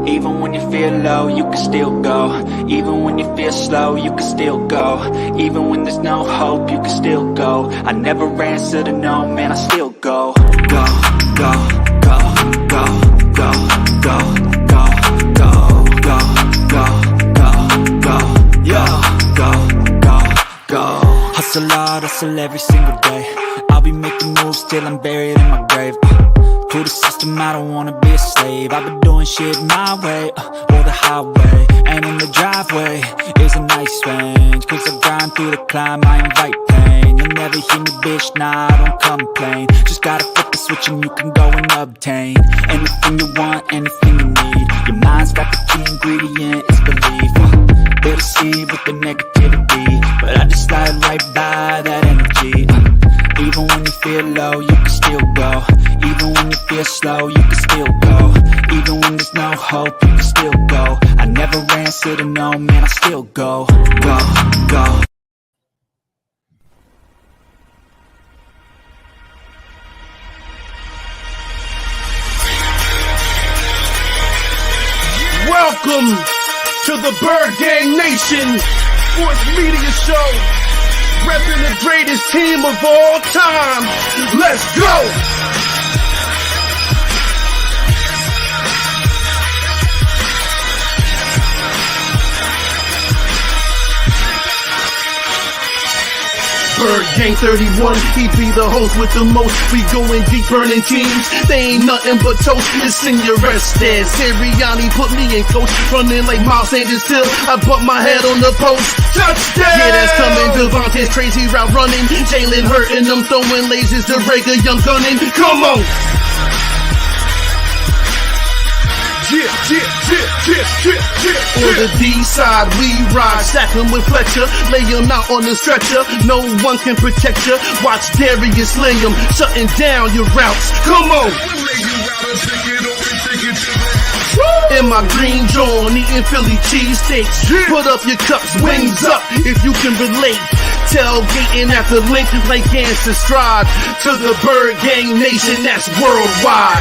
Even when you feel low, you can still go. Even when you feel slow, you can still go. Even when there's no hope, you can still go. I never answer to no, man, I still go. Go, go, go, go, go, go, go, go, go, go, go, go, yo, go, go, go. Hustle hard, hustle every single day. I'll be making moves till I'm buried in my grave. To the system, I don't wanna be a slave. I've been doing shit my way, or the highway. And in the driveway is a nice range. Cause I grind through the climb, I invite pain. You'll never hear me, bitch, nah, I don't complain. Just gotta flip the switch and you can go and obtain anything you want, anything you need. Your mind's got the key ingredient, it's belief. They deceive with the negativity, but I just slide right by that energy. Even when you feel low, you can still go. Even when you feel slow, you can still go. Even when there's no hope, you can still go. I never answer to no, man, I still go. Go, go. Welcome to the Bird Gang Nation Sports Media Show, repping the greatest team of all time. Let's go! Bird Gang 31, he be the host with the most. We going deep, burning teams. They ain't nothing but toast. It's in your rest there. Sirianni put me in coach, running like Miles Sanders till I bump my head on the post. Touchdown! Yeah, that's coming. Devontae's crazy route running. Jalen hurting them, throwing lasers. The Rager young gunning. Come on! On the D side, we ride, sack him with Fletcher, lay him out on the stretcher. No one can protect you. Watch Darius lay him, shutting down your routes. Come on! In my green John, eating Philly cheesesteaks. Put up your cups, wings up, if you can relate. Tailgating at the link like Gangsta Stride. To the Bird Gang Nation, that's worldwide.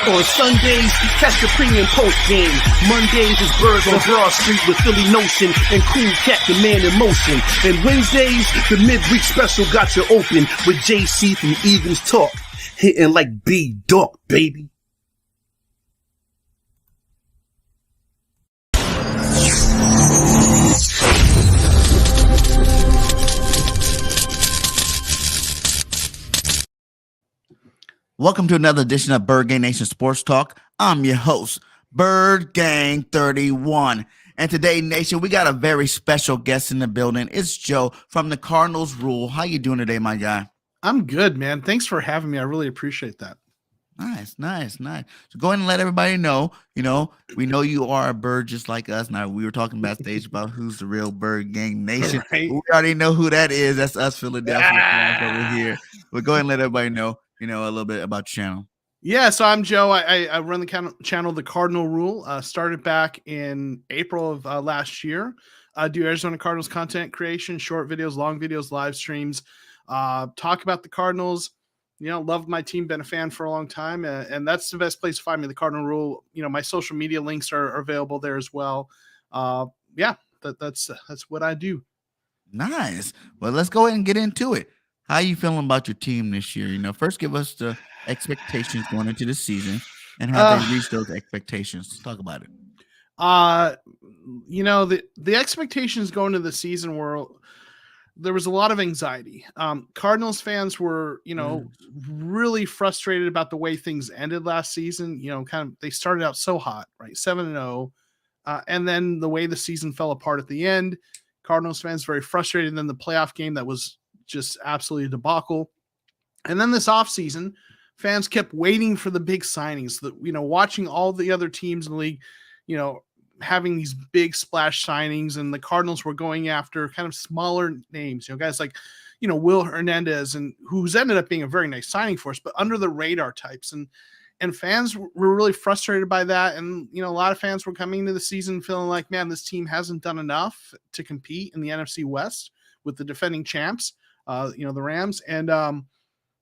On Sundays, catch the pre and post game. Mondays is Birds on Broad Street with Philly Notion and Cool Cat, the man in motion. And Wednesdays, the midweek special got you open with JC from Eagles Talk, hitting like B-Dog, baby. Welcome to another edition of Bird Gang Nation Sports Talk. I'm your host, Bird Gang 31. And today, Nation, we got a very special guest in the building. It's Joe from the Cardinal Rule. How you doing today, my guy? I'm good, man. Thanks for having me. I really appreciate that. Nice. So go ahead and let everybody know, we know you are a bird just like us. Now, we were talking backstage about who's the real Bird Gang Nation. Right. We already know who that is. That's us Philadelphia fans over here. But go ahead and let everybody know, a little bit about your channel. Yeah, so I'm Joe. I run the channel, The Cardinal Rule. Started back in April of last year. I do Arizona Cardinals content creation, short videos, long videos, live streams. Talk about the Cardinals. Loved my team, been a fan for a long time, and that's the best place to find me, The Cardinal Rule. My social media links are available there as well. That's what I do. Nice. Well, let's go ahead and get into it. How you feeling about your team this year? First give us the expectations going into the season and how they reach those expectations. Let's talk about it. The expectations going into the season were there was a lot of anxiety. Cardinals fans were, really frustrated about the way things ended last season. They started out so hot, right? 7-0. And then the way the season fell apart at the end, Cardinals fans very frustrated. And then the playoff game that was just absolutely a debacle. And then this offseason, fans kept waiting for the big signings. Watching all the other teams in the league, having these big splash signings, and the Cardinals were going after kind of smaller names, guys like, Will Hernandez, and who's ended up being a very nice signing for us, but under the radar types. And fans were really frustrated by that. And, a lot of fans were coming into the season feeling like, man, this team hasn't done enough to compete in the NFC West with the defending champs, the Rams. And,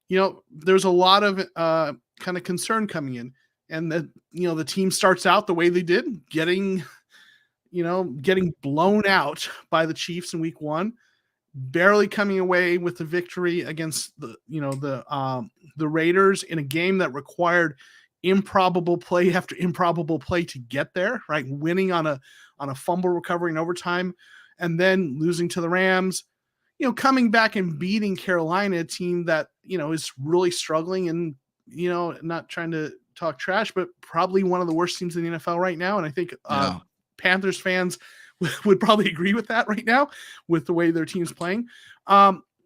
there's a lot of kind of concern coming in. And that, the team starts out the way they did, getting blown out by the Chiefs in week 1, barely coming away with the victory against the Raiders in a game that required improbable play after improbable play to get there, right? Winning on a fumble recovery in overtime, and then losing to the Rams, coming back and beating Carolina, a team that, is really struggling, and, not trying to talk trash, but probably one of the worst teams in the NFL right now. And I think Panthers fans would probably agree with that right now with the way their team's playing.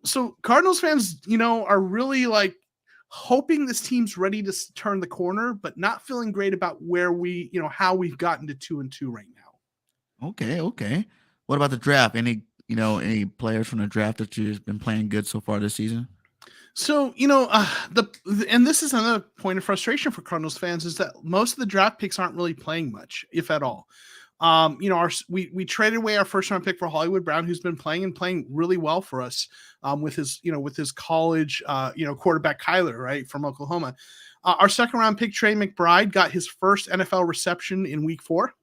So Cardinals fans, are really like hoping this team's ready to turn the corner, but not feeling great about where we, how we've gotten to 2-2 right now. Okay. What about the draft? Any players from the draft that you've been playing good so far this season? So, and this is another point of frustration for Cardinals fans, is that most of the draft picks aren't really playing much, if at all. We traded away our first round pick for Hollywood Brown, who's been playing really well for us, with his college, quarterback Kyler, right, from Oklahoma. Our second round pick, Trey McBride, got his first NFL reception in week 4,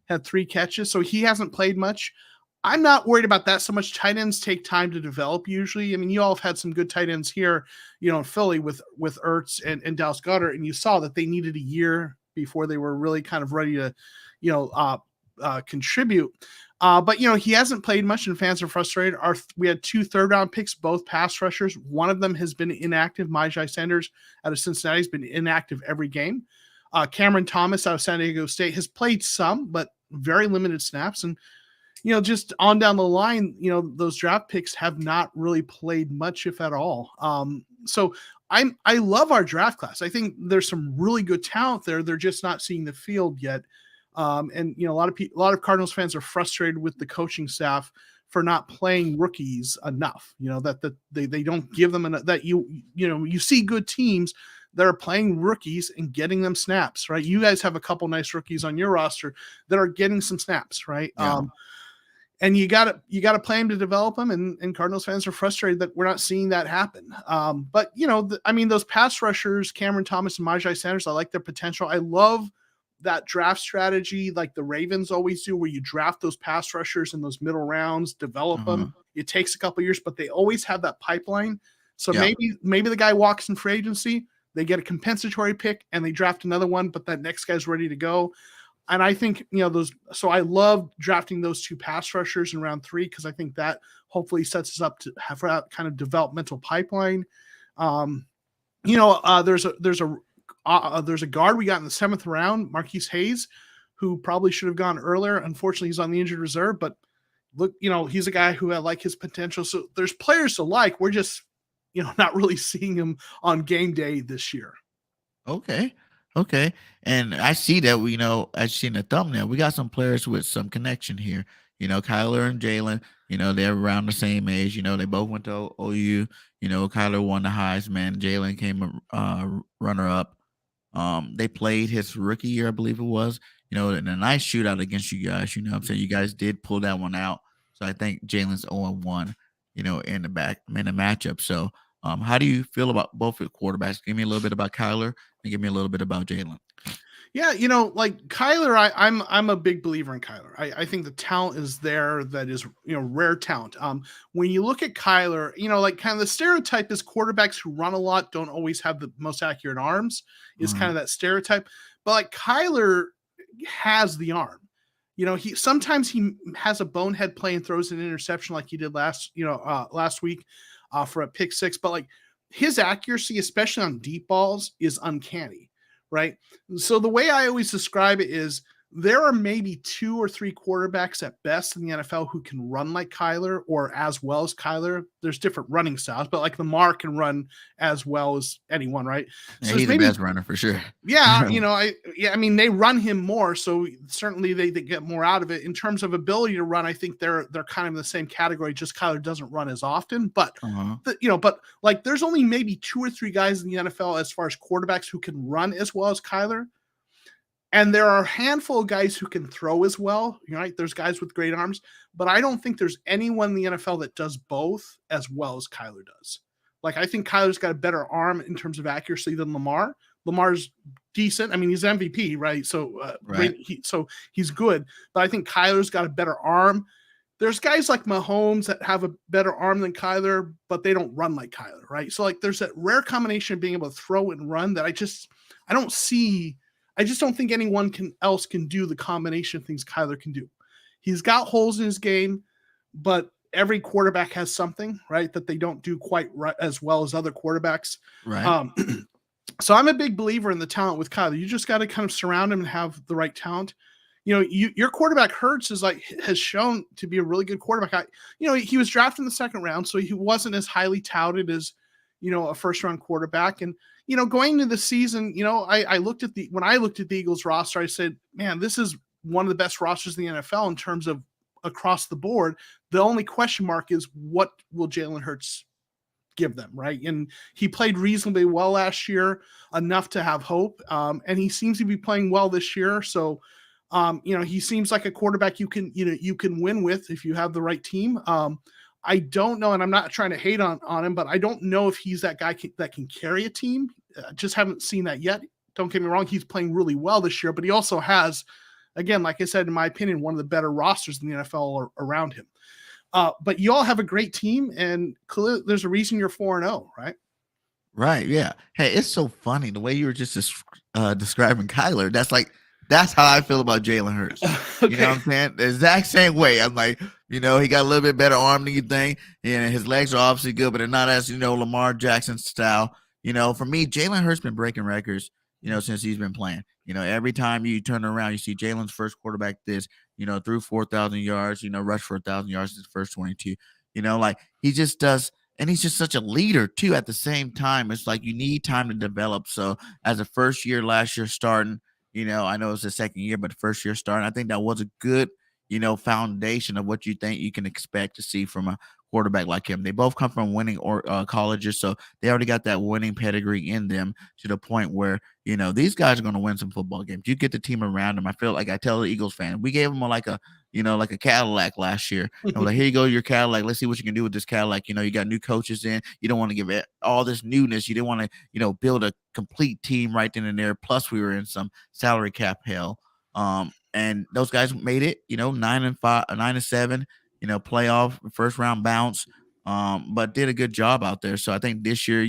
had 3 catches. So he hasn't played much. I'm not worried about that so much. Tight ends take time to develop usually. I mean, you all have had some good tight ends here, in Philly with Ertz and Dallas Goedert, and you saw that they needed a year before they were really kind of ready to, contribute. But he hasn't played much, and fans are frustrated. We had 2 third-round picks, both pass rushers. One of them has been inactive. Myjai Sanders out of Cincinnati has been inactive every game. Cameron Thomas out of San Diego State has played some, but very limited snaps. And just on down the line, those draft picks have not really played much, if at all. So I love our draft class. I think there's some really good talent there. They're just not seeing the field yet. And a lot of Cardinals fans are frustrated with the coaching staff for not playing rookies enough. That they don't give them enough. That you see good teams that are playing rookies and getting them snaps, right? You guys have a couple nice rookies on your roster that are getting some snaps, right? Yeah. And you got to play them to develop them, and Cardinals fans are frustrated that we're not seeing that happen. But those pass rushers, Cameron Thomas and Myjai Sanders, I like their potential. I love that draft strategy, like the Ravens always do, where you draft those pass rushers in those middle rounds, develop them. It takes a couple years, but they always have that pipeline. So maybe the guy walks in free agency, they get a compensatory pick, and they draft another one, but that next guy's ready to go. And I think, so I love drafting those 2 pass rushers in round 3, because I think that hopefully sets us up to have that kind of developmental pipeline. There's a guard we got in the 7th round, Marquise Hayes, who probably should have gone earlier. Unfortunately, he's on the injured reserve, but look, he's a guy who I like his potential. So there's players to like. We're just, not really seeing him on game day this year. Okay. And I see that, I see in the thumbnail, we got some players with some connection here. Kyler and Jalen, they're around the same age. They both went to OU. Kyler won the Heisman. Jalen came runner-up. They played his rookie year, I believe it was, in a nice shootout against you guys. What I'm saying? You guys did pull that one out. So I think Jalen's 0-1, in the matchup. So how do you feel about both the quarterbacks? Give me a little bit about Kyler and give me a little bit about Jalen. Yeah, like Kyler, I'm a big believer in Kyler. I think the talent is there. That is, rare talent. When you look at Kyler, like kind of the stereotype is quarterbacks who run a lot don't always have the most accurate arms, is kind of that stereotype. But like Kyler has the arm. He sometimes has a bonehead play and throws an interception like he did last week for a pick 6. But like his accuracy, especially on deep balls, is uncanny. Right. So the way I always describe it is there are maybe 2 or 3 quarterbacks at best in the NFL who can run like Kyler or as well as Kyler. There's different running styles, but like Lamar can run as well as anyone, right? Yeah, So he's maybe, the best runner for sure. yeah, I mean, they run him more, so certainly they get more out of it. In terms of ability to run, I think they're kind of in the same category. Just Kyler doesn't run as often, but but like there's only maybe 2 or 3 guys in the NFL as far as quarterbacks who can run as well as Kyler. And there are a handful of guys who can throw as well, right? There's guys with great arms, but I don't think there's anyone in the NFL that does both as well as Kyler does. Like, I think Kyler's got a better arm in terms of accuracy than Lamar. Lamar's decent. I mean, he's MVP, right? So, right. So he's good, but I think Kyler's got a better arm. There's guys like Mahomes that have a better arm than Kyler, but they don't run like Kyler, right? So, like, there's that rare combination of being able to throw and run that I don't see. I just don't think anyone else can do the combination of things Kyler can do. He's got holes in his game, but every quarterback has something, right, that they don't do quite right as well as other quarterbacks. Right. So I'm a big believer in the talent with Kyler. You just got to kind of surround him and have the right talent. Your quarterback Hurts has shown to be a really good quarterback. He was drafted in the second round, so he wasn't as highly touted as, a first round quarterback. And, going into the season, I looked at when I looked at the Eagles roster, I said, man, this is one of the best rosters in the NFL in terms of across the board. The only question mark is, what will Jalen Hurts give them, right? And he played reasonably well last year, enough to have hope. And he seems to be playing well this year. So, he seems like a quarterback you can win with if you have the right team. I don't know, and I'm not trying to hate on him, but I don't know if he's that guy that can carry a team. Just haven't seen that yet. Don't get me wrong, he's playing really well this year, but he also has, again, like I said, in my opinion, one of the better rosters in the NFL around him. But you all have a great team, and clearly there's a reason you're 4-0, right? Right, yeah. Hey, it's so funny the way you were just describing Kyler. That's how I feel about Jalen Hurts. Okay. You know what I'm saying? The exact same way. I'm like, he got a little bit better arm than you think. And his legs are obviously good, but they're not as, Lamar Jackson style. For me, Jalen Hurts been breaking records, since he's been playing. Every time you turn around, you see Jalen's first quarterback threw 4,000 yards, rushed for 1,000 yards his first 22. He just does. And he's just such a leader, too, at the same time. It's like you need time to develop. So as a first year, last year starting, I know it's the second year, but the first year starting, I think that was a good, foundation of what you think you can expect to see from a quarterback like him. They both come from winning colleges, so they already got that winning pedigree in them to the point where, these guys are going to win some football games. You get the team around them. I feel like I tell the Eagles fan, we gave them like a Cadillac last year. And we're like, here you go, your Cadillac. Let's see what you can do with this Cadillac. You got new coaches in. You don't want to give it all this newness. You didn't want to, build a complete team right then and there. Plus, we were in some salary cap hell. And those guys made it, 9-7, playoff first round bounce. But did a good job out there. So I think this year,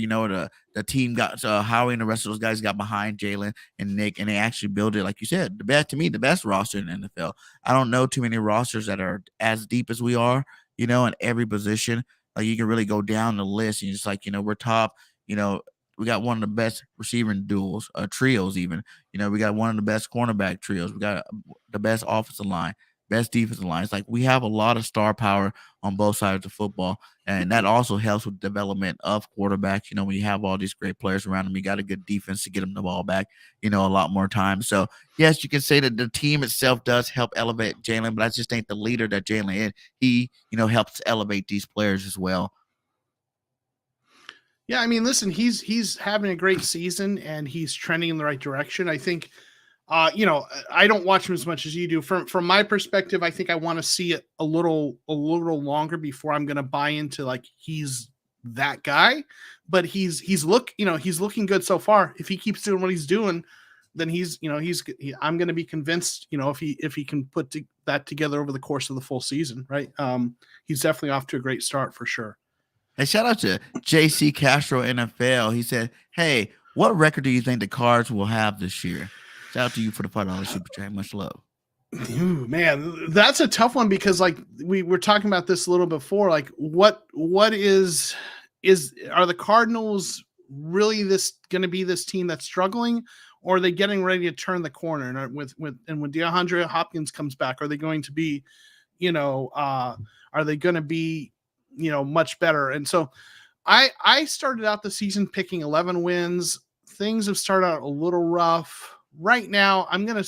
the team got Howie and the rest of those guys got behind Jalen and Nick, and they actually built it, like you said, the best roster in the NFL. I don't know too many rosters that are as deep as we are, in every position. Like you can really go down the list and just like, we're top, we got one of the best receiving trios even. We got one of the best cornerback trios. We got the best offensive line, best defensive line. It's like we have a lot of star power on both sides of football, and that also helps with development of quarterbacks. When you have all these great players around them, you got a good defense to get them the ball back, a lot more times. So, yes, you can say that the team itself does help elevate Jalen, but I just think the leader that Jalen is, he, helps elevate these players as well. Yeah, I mean, listen, he's having a great season and he's trending in the right direction. I think, I don't watch him as much as you do. From my perspective, I think I want to see it a little longer before I'm going to buy into like he's that guy. But he's looking good so far. If he keeps doing what he's doing, then I'm going to be convinced, if he can put that together over the course of the full season, right? He's definitely off to a great start for sure. Hey, shout out to JC Castro NFL. He said, "Hey, what record do you think the Cards will have this year?" Shout out to you for the $5 super chat. Much love. Ooh, man, that's a tough one because like we were talking about this a little before. Like, what are the Cardinals really going to be this team that's struggling, or are they getting ready to turn the corner? And when DeAndre Hopkins comes back, are they going to be, are they going to be, much better? And so I started out the season picking 11 wins. Things have started out a little rough. Right now, I'm going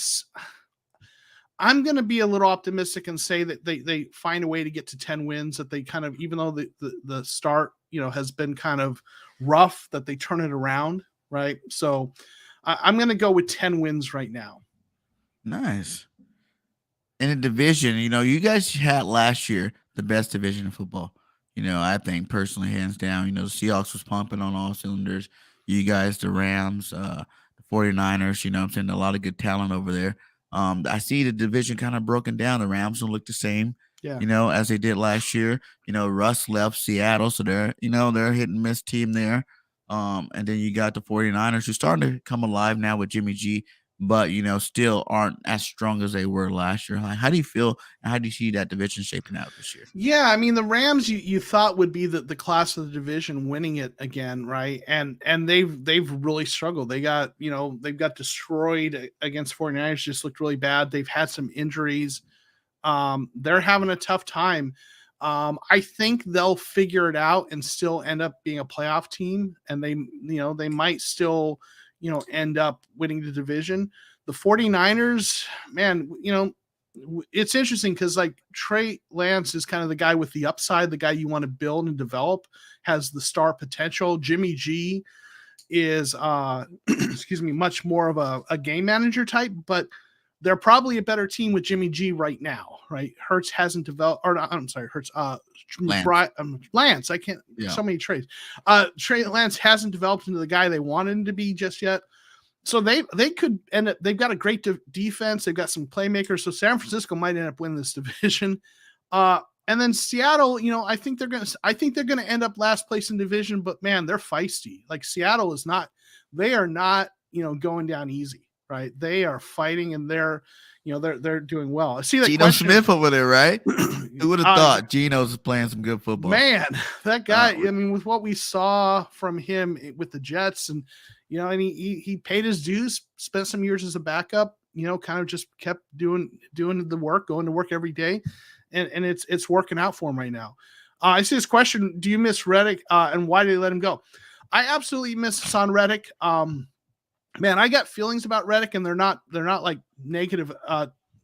to be a little optimistic and say that they find a way to get to 10 wins, that they kind of, even though the start, has been kind of rough, that they turn it around. Right. So I'm going to go with 10 wins right now. Nice. In a division, you guys had last year the best division in football. I think personally, hands down, the Seahawks was pumping on all cylinders. You guys, the Rams, the 49ers, I'm saying a lot of good talent over there. I see the division kind of broken down. The Rams don't look the same, as they did last year. Russ left Seattle, so they're a hit and miss team there. And then you got the 49ers, who's starting to come alive now with Jimmy G, but still aren't as strong as they were last year. How do you feel, and how do you see that division shaping out this year? Yeah, I mean, the Rams you thought would be the class of the division winning it again, right? And they've really struggled. They've got destroyed against 49ers, just looked really bad. They've had some injuries. They're having a tough time. I think they'll figure it out and still end up being a playoff team, and they might still end up winning the division. The 49ers, man, it's interesting because like Trey Lance is kind of the guy with the upside, the guy you want to build and develop, has the star potential. Jimmy G is much more of a game manager type, but they're probably a better team with Jimmy G right now, right? Hurts hasn't developed, or I'm sorry, Hurts, Lance. I can't, so many trades. Trey Lance hasn't developed into the guy they wanted him to be just yet. So they could end up, they've got a great defense. They've got some playmakers. So San Francisco might end up winning this division. And then Seattle, I think they're going to end up last place in division, but man, they're feisty. Like Seattle is not, they are not, going down easy. Right, they are fighting, and they're doing well. I see that Geno Smith over there, right? Who would have thought Geno's playing some good football? Man, that guy. I mean, with what we saw from him with the Jets, and and he paid his dues, spent some years as a backup. Kind of just kept doing the work, going to work every day, and it's working out for him right now. I see this question: do you miss Reddick, and why did they let him go? I absolutely miss Hassan Reddick. Man, I got feelings about Reddick, and they're not like negative,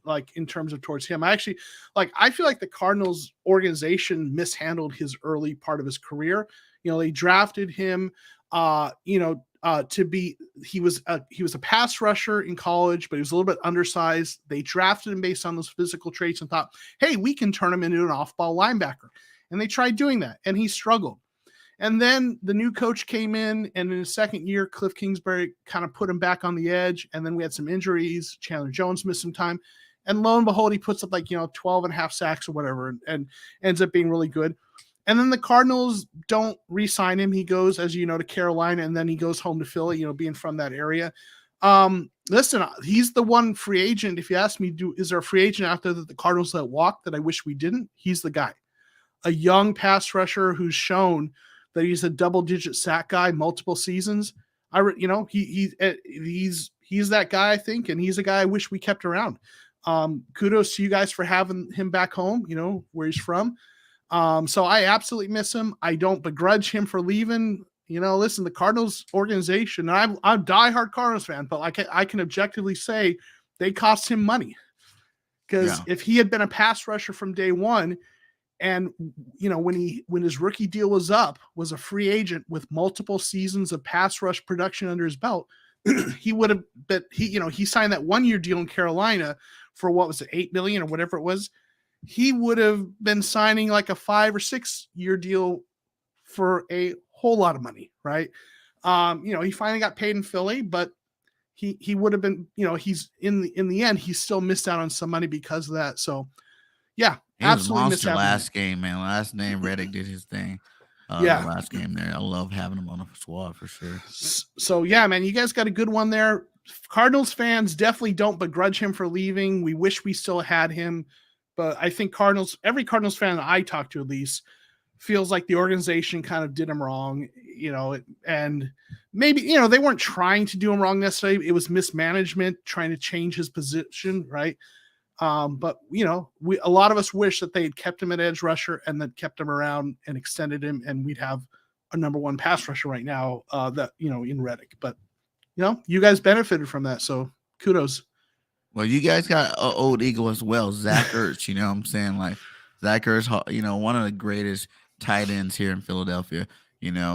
like in terms of towards him. I actually I feel like the Cardinals organization mishandled his early part of his career. They drafted him, to be, he was a pass rusher in college, but he was a little bit undersized. They drafted him based on those physical traits and thought, hey, we can turn him into an off-ball linebacker. And they tried doing that, and he struggled. And then the new coach came in, and in his second year, Cliff Kingsbury kind of put him back on the edge. And then we had some injuries. Chandler Jones missed some time. And lo and behold, he puts up 12 and a half sacks or whatever, and ends up being really good. And then the Cardinals don't re-sign him. He goes, as you know, to Carolina, and then he goes home to Philly, being from that area. Listen, he's the one free agent. If you ask me, is there a free agent out there that the Cardinals let walk that I wish we didn't? He's the guy. A young pass rusher who's shown that he's a double-digit sack guy multiple seasons. He's that guy, I think, and he's a guy I wish we kept around. Kudos to you guys for having him back home, where he's from. So I absolutely miss him. I don't begrudge him for leaving. Listen, the Cardinals organization, and I'm a diehard Cardinals fan, but I can objectively say they cost him money. Because if he had been a pass rusher from day one, and when his rookie deal was up, was a free agent with multiple seasons of pass rush production under his belt, he would have been, he signed that 1 year deal in Carolina for what was it, $8 million or whatever it was. He would have been signing like a 5 or 6 year deal for a whole lot of money, right? He finally got paid in Philly, but he would have been, he's in the end, he still missed out on some money because of that. So yeah. He was a monster last game, man. Last name Reddick did his thing. The last game there. I love having him on the squad for sure. So yeah, man, you guys got a good one there. Cardinals fans definitely don't begrudge him for leaving. We wish we still had him, but I think every Cardinals fan that I talk to at least feels like the organization kind of did him wrong. and maybe, they weren't trying to do him wrong necessarily. It was mismanagement trying to change his position, right? But a lot of us wish that they had kept him at edge rusher and then kept him around and extended him, and we'd have a number one pass rusher right now, in Reddick. But you guys benefited from that, so kudos. Well, you guys got an old Eagle as well, Zach Ertz. You know what I'm saying? Like Zach Ertz, one of the greatest tight ends here in Philadelphia.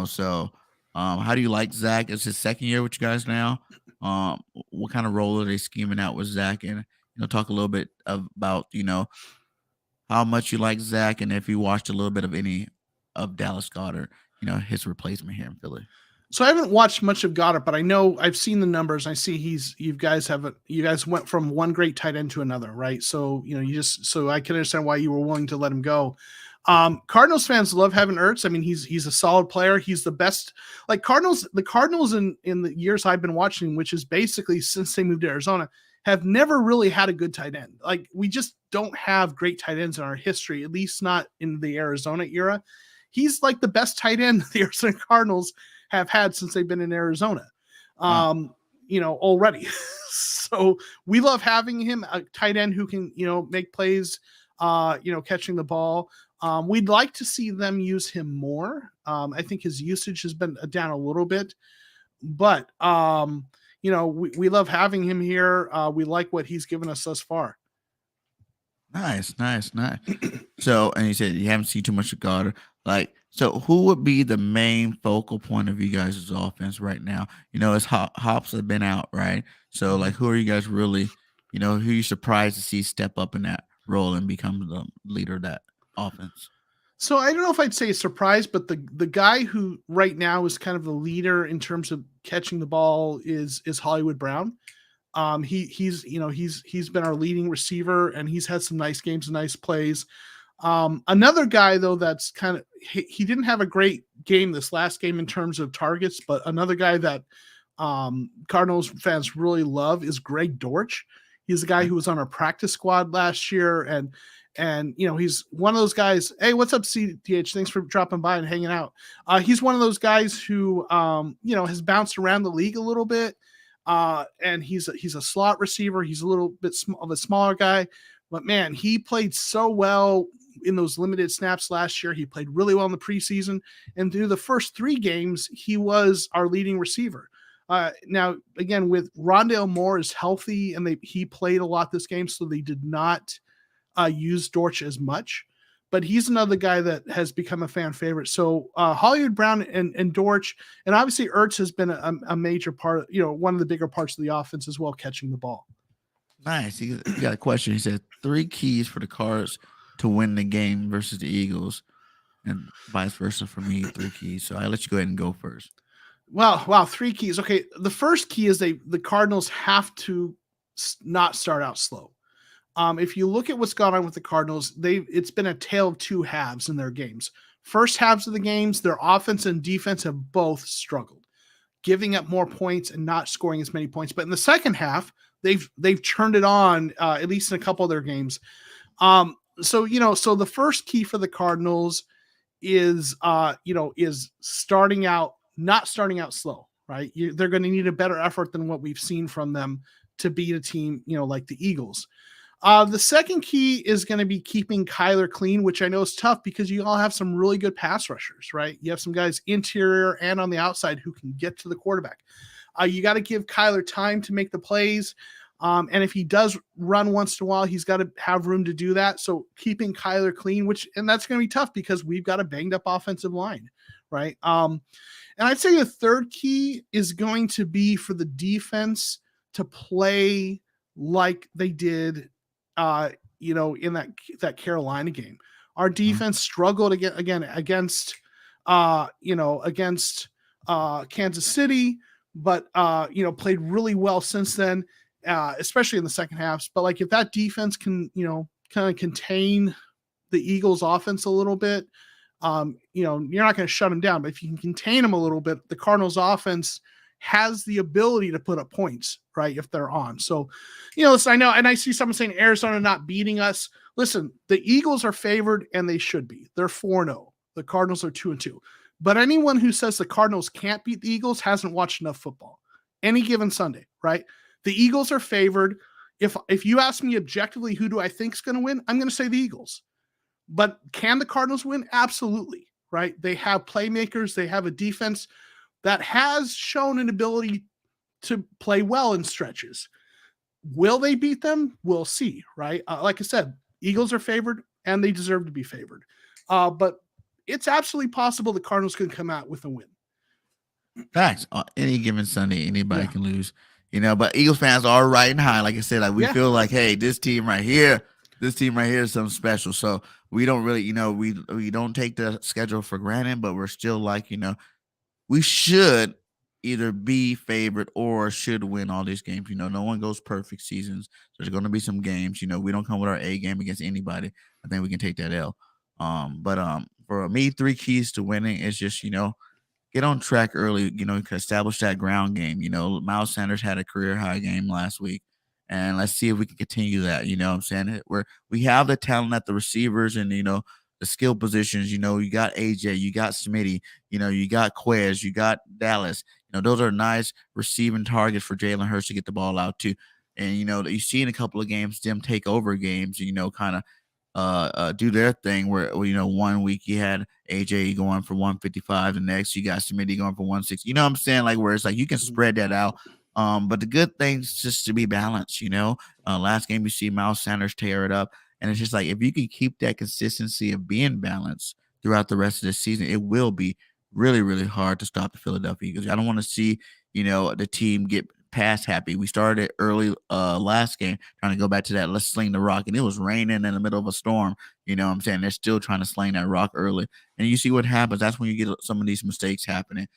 So how do you like Zach? It's his second year with you guys now. What kind of role are they scheming out with Zach? And talk a little bit about how much you like Zach, and if you watched a little bit of any of Dallas Goedert, his replacement here in Philly. So I haven't watched much of Goddard, but I know I've seen the numbers. I see you guys went from one great tight end to another, right? So so I can understand why you were willing to let him go. Cardinals fans love having Ertz. I mean, he's a solid player. He's the best. Like the Cardinals in the years I've been watching, which is basically since they moved to Arizona, have never really had a good tight end. Like we just don't have great tight ends in our history, at least not in the Arizona era. He's like the best tight end the Arizona Cardinals have had since they've been in Arizona, already. So we love having him, a tight end who can, make plays, catching the ball. We'd like to see them use him more. I think his usage has been down a little bit, but, we love having him here. We like what he's given us thus far. Nice. So, and you said you haven't seen too much of Goddard. So who would be the main focal point of you guys' offense right now? It's Hops have been out, right? So, who are you guys really, who are you surprised to see step up in that role and become the leader of that offense? So I don't know if I'd say surprise, but the guy who right now is kind of the leader in terms of catching the ball is Hollywood Brown. He's been our leading receiver, and he's had some nice games and nice plays. Another guy though that's kind of he didn't have a great game this last game in terms of targets, but another guy that Cardinals fans really love is Greg Dortch. He's a guy who was on our practice squad last year, and he's one of those guys. Hey, what's up, CDH? Thanks for dropping by and hanging out. He's one of those guys who has bounced around the league a little bit, and he's a slot receiver. He's a little bit of a smaller guy, but man, he played so well in those limited snaps last year. He played really well in the preseason, and through the first 3 games, he was our leading receiver. Now, again, with Rondale Moore is healthy, and he played a lot this game, so they did not use Dortch as much, but he's another guy that has become a fan favorite. So Hollywood Brown and Dortch, and obviously Ertz has been a major part, one of the bigger parts of the offense as well, catching the ball. Nice. He got a question. He said 3 keys for the Cards to win the game versus the Eagles, and vice versa for me, 3 keys. So I'll let you go ahead and go first. Wow, 3 keys. Okay, the first key is the Cardinals have to not start out slow. If you look at what's gone on with the Cardinals, it's been a tale of 2 halves in their games. First halves of the games, their offense and defense have both struggled, giving up more points and not scoring as many points. But in the second half, they've turned it on, at least in a couple of their games. So the first key for the Cardinals is not starting out slow, right? They're going to need a better effort than what we've seen from them to beat a team, like the Eagles. The second key is going to be keeping Kyler clean, which I know is tough because you all have some really good pass rushers, right? You have some guys interior and on the outside who can get to the quarterback. You got to give Kyler time to make the plays. And if he does run once in a while, he's got to have room to do that. So keeping Kyler clean, and that's going to be tough because we've got a banged up offensive line, right? And I'd say the third key is going to be for the defense to play like they did, in that Carolina game. Our defense struggled again against Kansas City, but played really well since then, especially in the second halves. But if that defense can, kind of contain the Eagles offense a little bit, you're not going to shut them down, but if you can contain them a little bit, the Cardinals offense has the ability to put up points, right? If they're on. So, listen, I know, and I see someone saying Arizona not beating us. Listen, the Eagles are favored and they should be. They're 4-0. The Cardinals are 2-2. But anyone who says the Cardinals can't beat the Eagles hasn't watched enough football. Any given Sunday, right? The Eagles are favored. If you ask me objectively, who do I think is going to win? I'm going to say the Eagles. But can the Cardinals win? Absolutely, right? They have playmakers. They have a defense that has shown an ability to play well in stretches. Will they beat them? We'll see, right? Like I said, Eagles are favored, and they deserve to be favored. But it's absolutely possible the Cardinals can come out with a win. Facts. Any given Sunday, anybody can lose. But Eagles fans are riding high. Like I said, like we feel like, hey, this team right here is something special. So we don't really, we don't take the schedule for granted, but we're still like, we should either be favorite or should win all these games. No one goes perfect seasons. There's going to be some games. We don't come with our A game against anybody. I think we can take that L. But for me, 3 keys to winning is just, get on track early, establish that ground game. Miles Sanders had a career high game last week, and let's see if we can continue that. You know what I'm saying? We have the talent at the receivers and, the skill positions. You got AJ, you got Smitty, you got Quez, you got Dallas. Those are nice receiving targets for Jalen Hurts to get the ball out to. And, you see in a couple of games, them take over games, kind of do their thing where 1 week you had AJ going for 155, the next you got Smitty going for 160. You know what I'm saying? Like where it's like you can spread that out. But the good thing is just to be balanced. Last game you see Miles Sanders tear it up, and it's just like if you can keep that consistency of being balanced throughout the rest of the season, it will be really, really hard to stop the Philadelphia Eagles. I don't want to see the team get pass happy. We started early last game trying to go back to that let's sling the rock, and it was raining in the middle of a storm. You know what I'm saying? They're still trying to sling that rock early, and you see what happens. That's when you get some of these mistakes happening.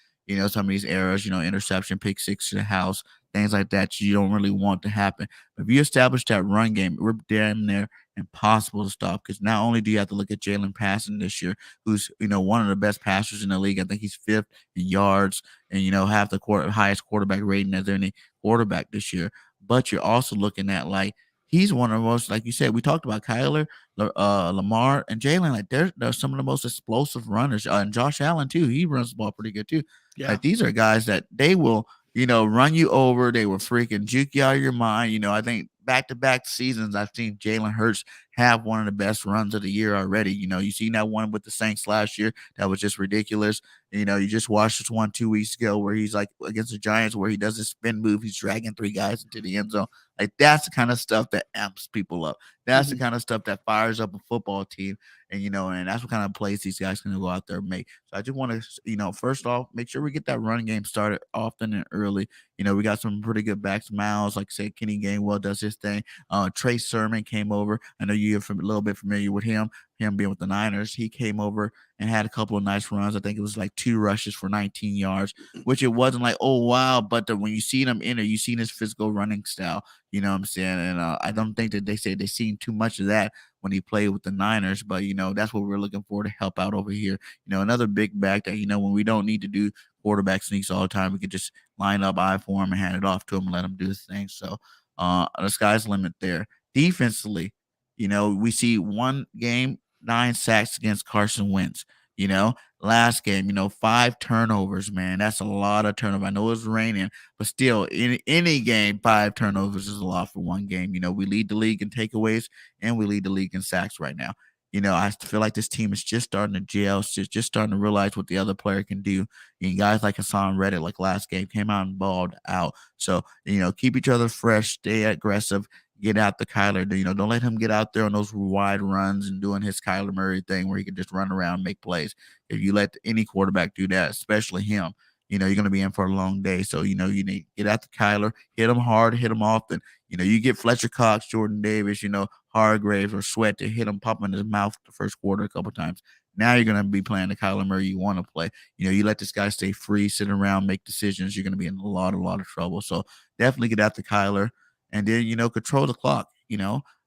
Some of these errors, interception, pick six to the house, things like that you don't really want to happen. But if you establish that run game, we're damn near impossible to stop, because not only do you have to look at Jalen passing this year, who's one of the best passers in the league. I think he's 5th in yards and have the highest quarterback rating as any quarterback this year. But you're also looking at like he's one of the most, like you said, we talked about Kyler, Lamar, and Jalen. Like they're some of the most explosive runners. And Josh Allen too. He runs the ball pretty good too. Yeah. Like these are guys that they will, run you over. They will freaking juke you out of your mind. I think back-to-back seasons, I've seen Jalen Hurts have one of the best runs of the year already. You seen that one with the Saints last year. That was just ridiculous. You just watched this one 2 weeks ago where he's like against the Giants where he does his spin move. He's dragging 3 guys into the end zone. Like that's the kind of stuff that amps people up. That's the kind of stuff that fires up a football team. And, and that's what kind of plays these guys can go out there and make. So I just want to, first off, make sure we get that run game started often and early. We got some pretty good backs. Miles, like I said, Kenny Gainwell does his thing. Trey Sermon came over. I know you're a little bit familiar with him being with the Niners. He came over and had a couple of nice runs. I think it was like 2 rushes for 19 yards, which it wasn't like, oh, wow. But when you see him in it, you seen his physical running style. You know what I'm saying? And I don't think that they say they seen too much of that when he played with the Niners. But, that's what we're looking for to help out over here. Another big back that, when we don't need to do quarterback sneaks all the time, we could just line up eye for him and hand it off to him and let him do his thing. So the sky's the limit there. Defensively, we see one game, 9 sacks against Carson Wentz. Last game, 5 turnovers, man. That's a lot of turnover. I know it was raining, but still, in any game, 5 turnovers is a lot for one game. We lead the league in takeaways and we lead the league in sacks right now. I feel like this team is just starting to gel, just starting to realize what the other player can do. Guys like Hassan, Reddick, like last game, came out and balled out. So, keep each other fresh, stay aggressive, get out the Kyler. Don't let him get out there on those wide runs and doing his Kyler Murray thing where he can just run around and make plays. If you let any quarterback do that, especially him, you're going to be in for a long day. So, you need to get out the Kyler, hit him hard, hit him often. You get Fletcher Cox, Jordan Davis, Hargraves or Sweat to hit him, pop in his mouth the first quarter a couple times. Now you're going to be playing the Kyler Murray you want to play. You let this guy stay free, sit around, make decisions. You're going to be in a lot of trouble. So definitely get out the Kyler and then, control the clock.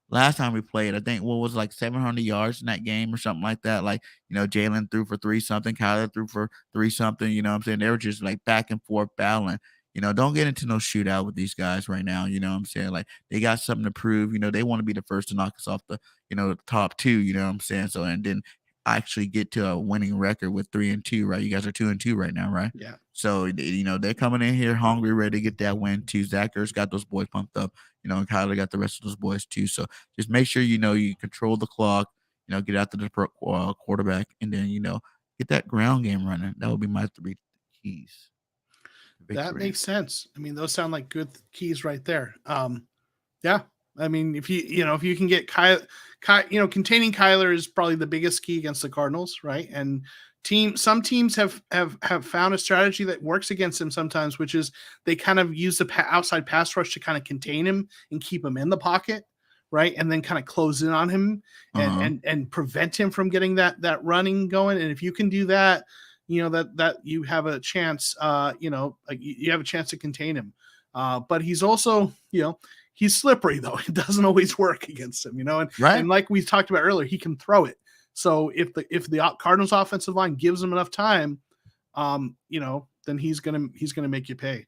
Last time we played, I think what was like 700 yards in that game or something like that. Like, Jalen threw for 3 something, Kyler threw for 3 something. You know what I'm saying? They were just like back and forth battling. Don't get into no shootout with these guys right now. You know what I'm saying? Like they got something to prove. They want to be the first to knock us off the, the top 2. You know what I'm saying? So, and then actually get to a winning record with 3-2, right? You guys are 2-2 right now, right? Yeah. So they're coming in here hungry, ready to get that win too. Zach Ertz got those boys pumped up, and Kyler got the rest of those boys too. So just make sure you control the clock, get after the quarterback, and then get that ground game running. That would be my 3 keys to That victory. makes sense. I mean, those sound like good keys right there. Yeah. I mean, if you can get containing Kyler is probably the biggest key against the Cardinals, right? And some teams have found a strategy that works against him sometimes, which is they kind of use the outside pass rush to kind of contain him and keep him in the pocket, right? And then kind of close in on him and prevent him from getting that running going. And if you can do that, that you have a chance, you have a chance to contain him. But he's also, he's slippery though. It doesn't always work against him, and like we talked about earlier, he can throw it. So if the Cardinals offensive line gives him enough time, then he's gonna make you pay.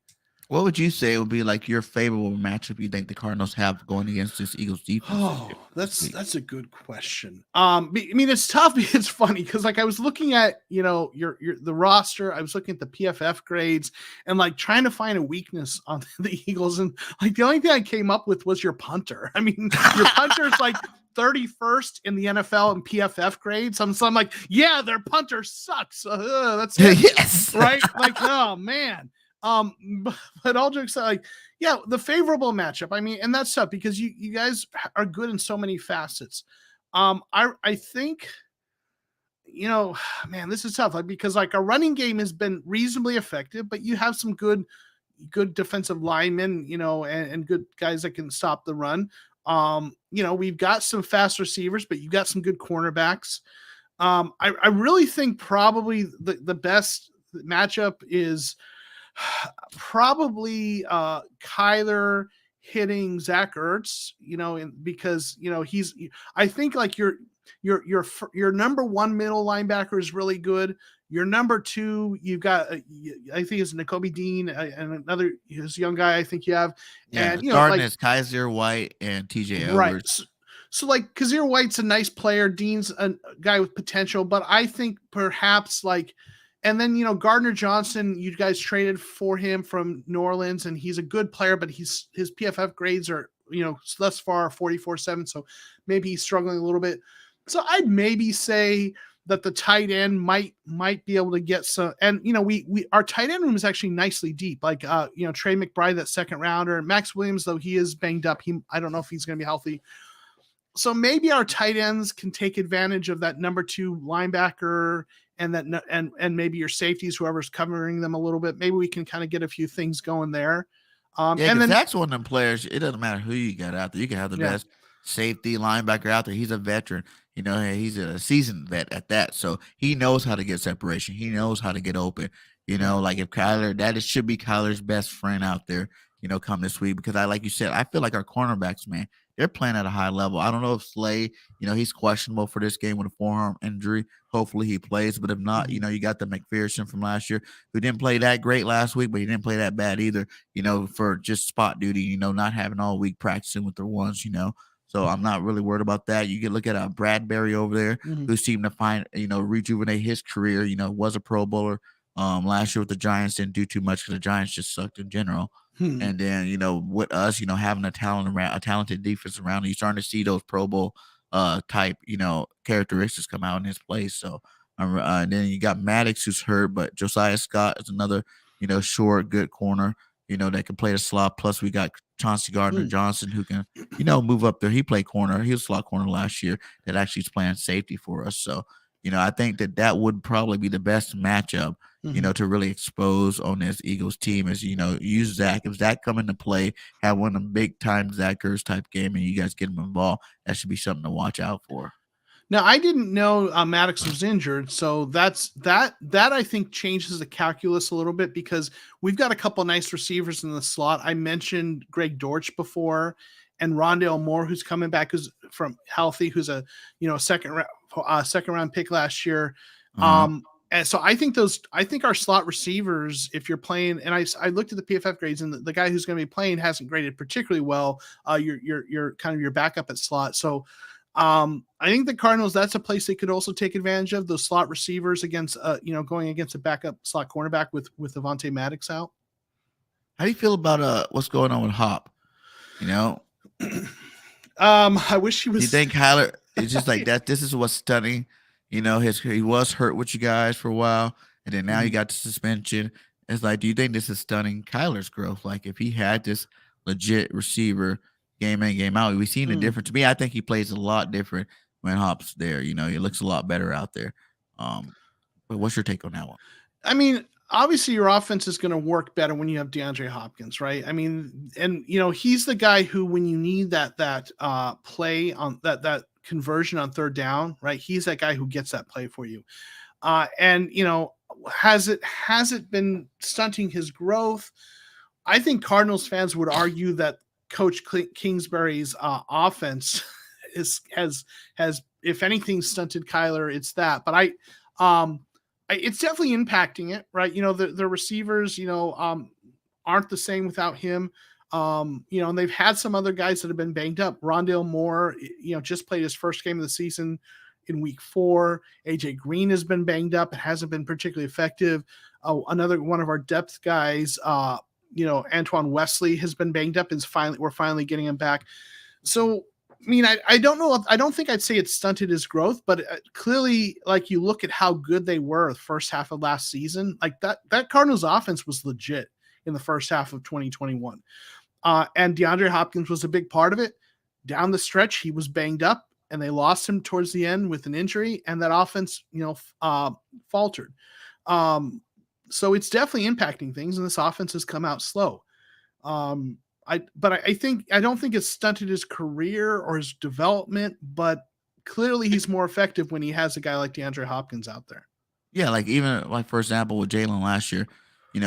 What would you say would be like your favorable matchup you think the Cardinals have going against this Eagles defense? Oh, that's a good question. I mean, it's tough. It's funny because like I was looking at the roster, I was looking at the PFF grades and like trying to find a weakness on the Eagles, and like the only thing I came up with was your punter. I mean, your punter's like 31st in the NFL and PFF grades. So I'm like, yeah, their punter sucks. That's it. Yes, right. Like, oh man. But all jokes aside, like, yeah, the favorable matchup. I mean, and that's tough because you guys are good in so many facets. I think, man, this is tough. Like, because like our running game has been reasonably effective, but you have some good defensive linemen, and good guys that can stop the run. We've got some fast receivers, but you got some good cornerbacks. I really think probably the best matchup is probably Kyler hitting Zach Ertz, because I think like your number one middle linebacker is really good. Your number two, you've got I think it's Nakobe Dean and another his young guy. I think you have, and Darkness, Kaiser White and TJ Edwards. Right. So like Kazir White's a nice player. Dean's a guy with potential, but I think perhaps like. And then, Gardner Johnson, you guys traded for him from New Orleans, and he's a good player, but his PFF grades are, thus far 44.7. So maybe he's struggling a little bit. So I'd maybe say that the tight end might be able to get some. And, our tight end room is actually nicely deep. Like, Trey McBride, that second rounder, Max Williams, though he is banged up. I don't know if he's going to be healthy. So maybe our tight ends can take advantage of that number two linebacker and that and maybe your safeties, whoever's covering them a little bit. Maybe we can kind of get a few things going there. And then that's one of them players. It doesn't matter who you got out there. You can have the best safety linebacker out there. He's a veteran. He's a seasoned vet at that. So he knows how to get separation. He knows how to get open. Like if Kyler, should be Kyler's best friend out there, come this week. Because like you said, I feel like our cornerbacks, man, they're playing at a high level. I don't know if Slay, he's questionable for this game with a forearm injury. Hopefully he plays. But if not, you got the McPherson from last year who didn't play that great last week, but he didn't play that bad either, for just spot duty, not having all week practicing with their ones, So I'm not really worried about that. You can look at Bradbury over there, who seemed to find, rejuvenate his career, was a Pro Bowler last year with the Giants, didn't do too much because the Giants just sucked in general. And then, with us, having a talented defense around, you're starting to see those Pro Bowl type, characteristics come out in his place. So, and then you got Maddox who's hurt, but Josiah Scott is another, short, good corner, that can play the slot. Plus, we got Chauncey Gardner-Johnson who can, move up there. He played corner. He was slot corner last year that actually is playing safety for us. So, I think that would probably be the best matchup, to really expose on this Eagles team is, use Zach. If Zach come into play, have one of them big time Zach Ertz type game, and you guys get him involved, that should be something to watch out for. Now, I didn't know Maddox was injured, so that I think changes the calculus a little bit because we've got a couple nice receivers in the slot. I mentioned Greg Dortch before, and Rondale Moore, who's coming back, who's from healthy, who's a second round pick last year. And so I think our slot receivers, if you're playing, and I looked at the PFF grades, and the guy who's going to be playing hasn't graded particularly well. You're kind of your backup at slot. So I think the Cardinals, that's a place they could also take advantage of, those slot receivers against, going against a backup slot cornerback with Avonte Maddox out. How do you feel about what's going on with Hop? I wish he was. Do you think Kyler? It's just like that. This is what's stunning. He was hurt with you guys for a while, and then now he got the suspension. It's like, do you think this is stunning Kyler's growth? Like, if he had this legit receiver game in, game out, we've seen the difference. To me, I think he plays a lot different when Hop's there. He looks a lot better out there. But what's your take on that one? I mean, obviously your offense is going to work better when you have DeAndre Hopkins, right? I mean, and he's the guy who, when you need that play on that conversion on third down, right? He's that guy who gets that play for you. And has it been stunting his growth? I think Cardinals fans would argue that Coach Kingsbury's offense has if anything stunted Kyler. It's that, but it's definitely impacting it, right? The receivers, aren't the same without him. And they've had some other guys that have been banged up. Rondale Moore, just played his first game of the season in week 4. AJ Green has been banged up. It hasn't been particularly effective. Another one of our depth guys, Antoine Wesley has been banged up. We're finally getting him back. So, I mean, I don't know. I don't think I'd say it stunted his growth, but clearly, like, you look at how good they were the first half of last season, like that Cardinals offense was legit in the first half of 2021. And DeAndre Hopkins was a big part of it. Down the stretch, he was banged up, and they lost him towards the end with an injury, and that offense, faltered. So it's definitely impacting things, and this offense has come out slow. I don't think it's stunted his career or his development, but clearly he's more effective when he has a guy like DeAndre Hopkins out there. Yeah, like even like for example with Jalen last year,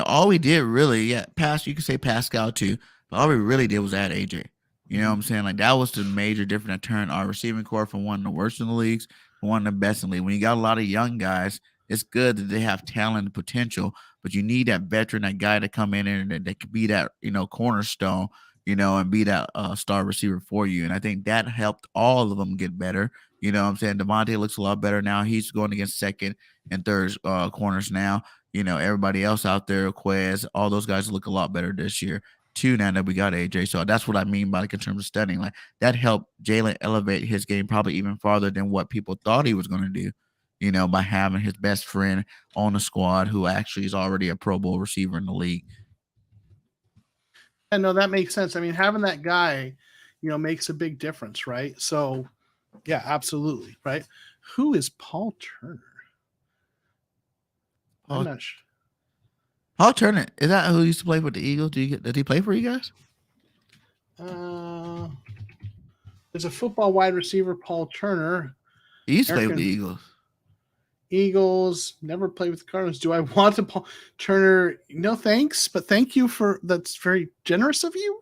all we did really, you could say Pascal too, but all we really did was add AJ. You know what I'm saying? Like that was the major difference that turned our receiving core from one of the worst in the leagues to one of the best in the league. When you got a lot of young guys, it's good that they have talent and potential, but you need that veteran, that guy to come in and that could be that, cornerstone, and be that star receiver for you. And I think that helped all of them get better. You know what I'm saying? Devontae looks a lot better now. He's going against second and third corners now. Everybody else out there, Quez, all those guys look a lot better this year too, now that we got AJ. So that's what I mean by, like, in terms of studying. Like, that helped Jalen elevate his game probably even farther than what people thought he was going to do. By having his best friend on the squad who actually is already a Pro Bowl receiver in the league. And no, that makes sense. I mean, having that guy, makes a big difference, right? So, yeah, absolutely, right? Who is Paul Turner? I'm not sure. Paul Turner, is that who used to play for the Eagles? Did he play for you guys? There's a football wide receiver, Paul Turner. He used to play with the Eagles, never played with the Cardinals. Do I want to Paul Turner? No, thanks, but thank you that's very generous of you.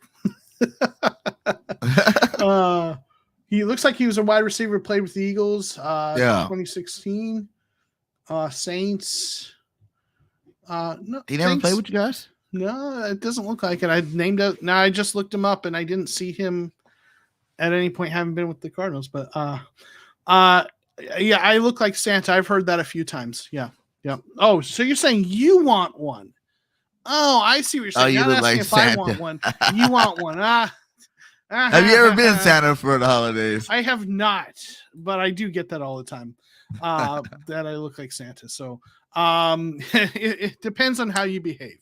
He looks like he was a wide receiver, played with the Eagles, 2016, Saints. No, he never played with you guys? No, it doesn't look like it. I just looked him up and I didn't see him at any point having been with the Cardinals, but yeah, I look like Santa. I've heard that a few times. Yeah. Oh, so you're saying you want one? Oh, I see what you're saying. Oh, you look like Santa. I want one. You want one? Have you ever been Santa for the holidays? I have not, but I do get that all the time. That I look like Santa. So, it depends on how you behave.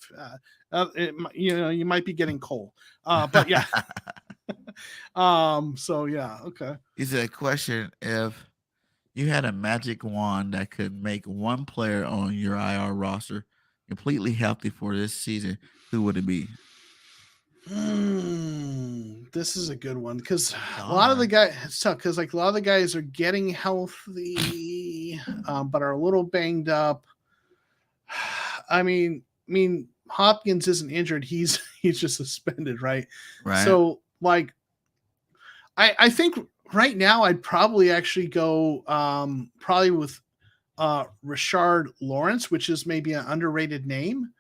You might be getting coal. But yeah. So yeah, okay. Is it a question if you had a magic wand that could make one player on your IR roster completely healthy for this season, who would it be? This is a good one because a lot of the guys, it's tough because like a lot of the guys are getting healthy, but are a little banged up. I mean, Hopkins isn't injured; he's just suspended, right? Right. So like, I think right now I'd probably actually go probably with Rashard Lawrence, which is maybe an underrated name.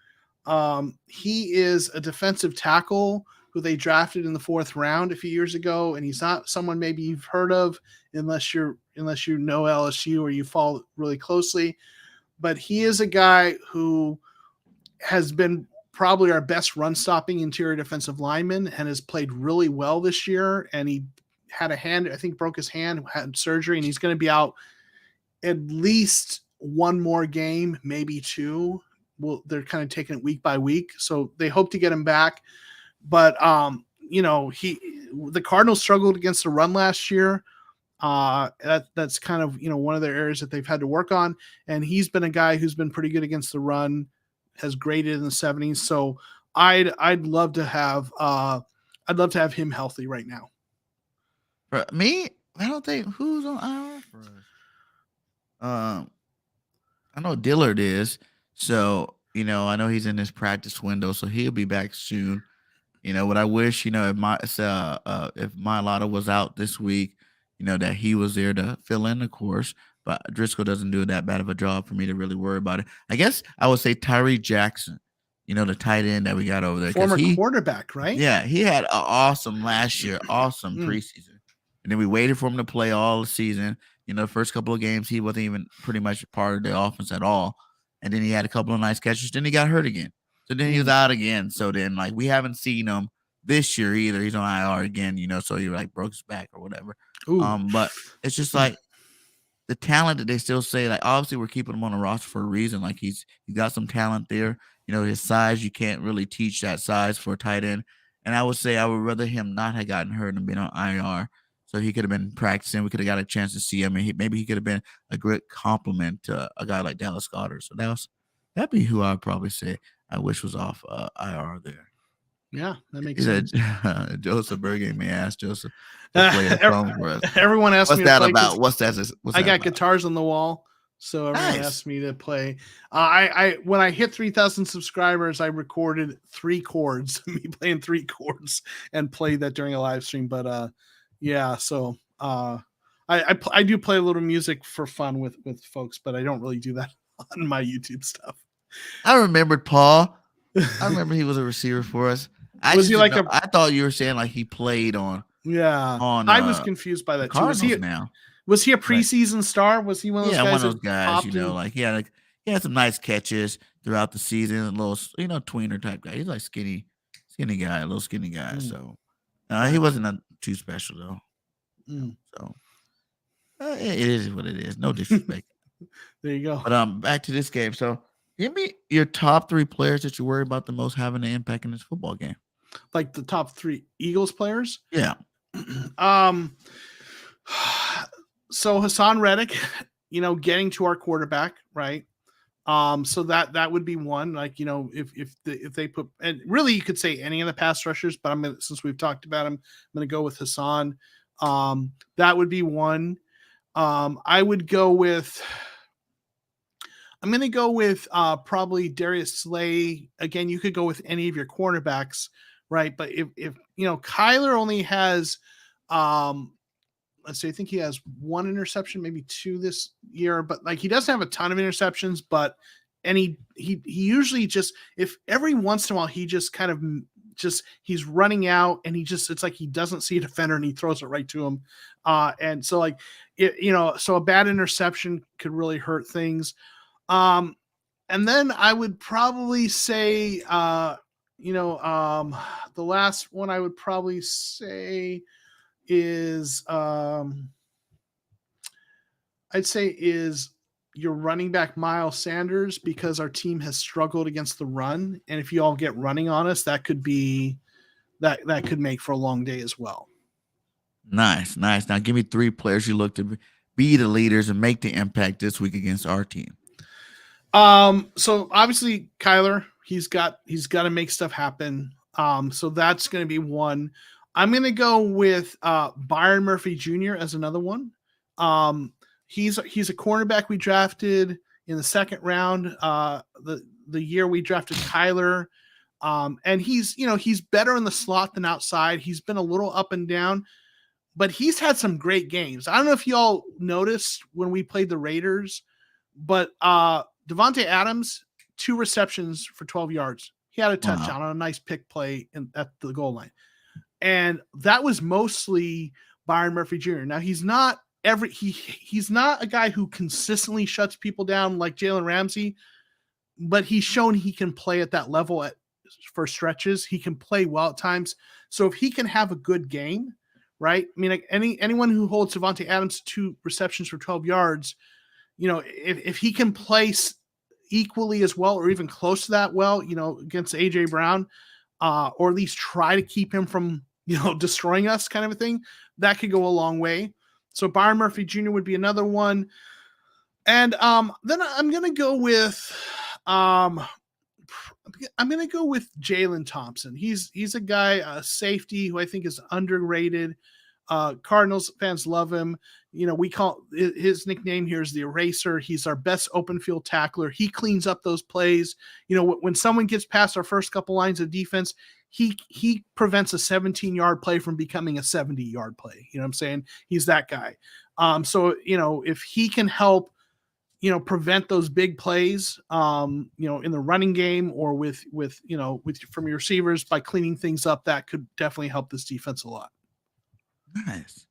He is a defensive tackle who they drafted in the 4th round a few years ago, and he's not someone maybe you've heard of unless you know LSU or you follow really closely. But he is a guy who has been probably our best run-stopping interior defensive lineman and has played really well this year. And he had a hand, I think broke his hand, had surgery, and he's going to be out at least one more game, maybe 2. Well, they're kind of taking it week by week, so they hope to get him back. But the Cardinals struggled against the run last year. That's kind of one of their areas that they've had to work on, and he's been a guy who's been pretty good against the run, has graded in the 70s. So I'd love to have him healthy right now. For me, I don't think who's on IR for us. I know Dillard is, so I know he's in his practice window, so he'll be back soon. What I wish, if Mailata was out this week, that he was there to fill in, of course. But Driscoll doesn't do that bad of a job for me to really worry about it. I guess I would say Tyree Jackson, the tight end that we got over there. Former quarterback, right? Yeah, he had an awesome last year, awesome preseason. And then we waited for him to play all the season. The first couple of games, he wasn't even pretty much part of the offense at all. And then he had a couple of nice catches. Then he got hurt again. So then he was out again. So then, we haven't seen him this year either. He's on IR again, so he broke his back or whatever. But it's just the talent that they still say, obviously we're keeping him on the roster for a reason. He's got some talent there. His size, you can't really teach that size for a tight end. And I would say I would rather him not have gotten hurt and been on IR. So he could have been practicing. We could have got a chance to see him. And maybe he could have been a great compliment to a guy like Dallas Goedert. So that'd be who I'd probably say I wish was off IR there. Yeah, that makes sense. Joseph BIRDGANG may ask Joseph to play a song for us. Everyone asked me to play. What's that about? I got guitars on the wall, so everyone asked me to play. I when I hit 3,000 subscribers, I recorded 3 chords, me playing 3 chords, and played that during a live stream. But yeah, so I do play a little music for fun with folks, but I don't really do that on my YouTube stuff. I remembered Paul. I remember he was a receiver for us. I thought you were saying he played on. Yeah. I was confused by that too. Was he a preseason star? Was he one of those guys? Yeah, one of those guys. He had some nice catches throughout the season. A little, tweener type guy. He's skinny guy, a little skinny guy. So he wasn't too special though. So it is what it is. No disrespect. There you go. But back to this game. So give me your top 3 players that you worry about the most having an impact in this football game. The top 3 Eagles players? Yeah. So Hassan Reddick, getting to our quarterback, right? So that would be one. If they put, and really you could say any of the pass rushers, but since we've talked about him, I'm gonna go with Hassan. That would be one. I'm gonna go with probably Darius Slay. Again, you could go with any of your cornerbacks, right? But if Kyler only has let's say I think he has 1 interception, maybe 2 this year, but he doesn't have a ton of interceptions, but he usually just, if every once in a while he just kind of he's running out and it's like he doesn't see a defender and he throws it right to him. And so so a bad interception could really hurt things. And then I would probably say, the last one I would probably say is, I'd say is your running back, Miles Sanders, because our team has struggled against the run. And if you all get running on us, that could be, that could make for a long day as well. Nice. Now give me 3 players you look to be the leaders and make the impact this week against our team. So obviously Kyler, he's got to make stuff happen. So that's going to be one. I'm going to go with Byron Murphy Jr. as another one. He's a cornerback we drafted in the 2nd round. The year we drafted Kyler, and he's better in the slot than outside. He's been a little up and down, but he's had some great games. I don't know if y'all noticed when we played the Raiders, but Devontae Adams, 2 receptions for 12 yards. He had a touchdown on a nice pick play at the goal line. And that was mostly Byron Murphy Jr. Now he's not he's not a guy who consistently shuts people down like Jalen Ramsey, but he's shown he can play at that level for stretches. He can play well at times. So if he can have a good game, right? I mean, like anyone who holds Devontae Adams 2 receptions for 12 yards, you know, if he can place equally as well or even close to that well, you know, against AJ Brown, or at least try to keep him from, you know, destroying us kind of a thing, that could go a long way. So Byron Murphy Jr. would be another one. And then I'm going to go with Jalen Thompson. He's a guy, a safety who I think is underrated. Cardinals fans love him. You know, we call his nickname here is the Eraser. He's our best open field tackler. He cleans up those plays. You know, when someone gets past our first couple lines of defense, he prevents a 17-yard play from becoming a 70-yard play. You know what I'm saying? He's that guy. So, you know, if he can help, you know, prevent those big plays, you know, in the running game or with from your receivers by cleaning things up, that could definitely help this defense a lot. Nice.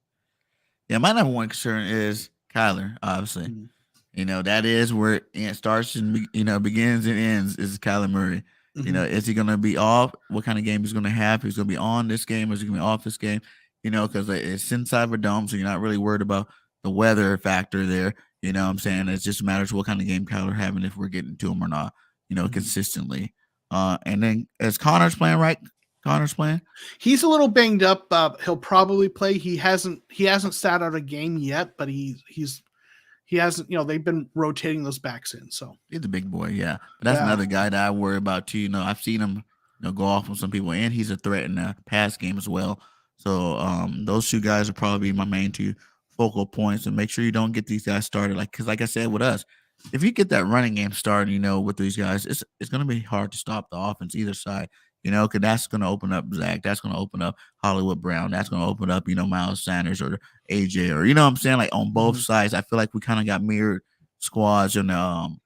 Yeah, my number one concern is Kyler, obviously. Mm-hmm. You know, that is where it starts and, you know, begins and ends is Kyler Murray. Mm-hmm. You know, is he going to be off? What kind of game he's going to have? He's going to be on this game or is he going to be off this game? You know, because it's inside of a dome, so you're not really worried about the weather factor there. You know what I'm saying? It just matters what kind of game Kyler having if we're getting to him or not, you know, consistently. And then is Connor's playing, right? Connor's playing? He's a little banged up. He'll probably play. He hasn't sat out a game yet, but he hasn't, you know, they've been rotating those backs in. So he's a big boy, yeah. But that's another guy that I worry about too. You know, I've seen him, you know, go off on some people, and he's a threat in the pass game as well. So those two guys will probably be my main two focal points, and make sure you don't get these guys started. Because like I said with us, if you get that running game started, you know, with these guys, it's going to be hard to stop the offense either side. You know, because that's going to open up Zach. That's going to open up Hollywood Brown. That's going to open up, you know, Miles Sanders or AJ or, you know what I'm saying? Like on both sides, I feel like we kind of got mirrored squads on the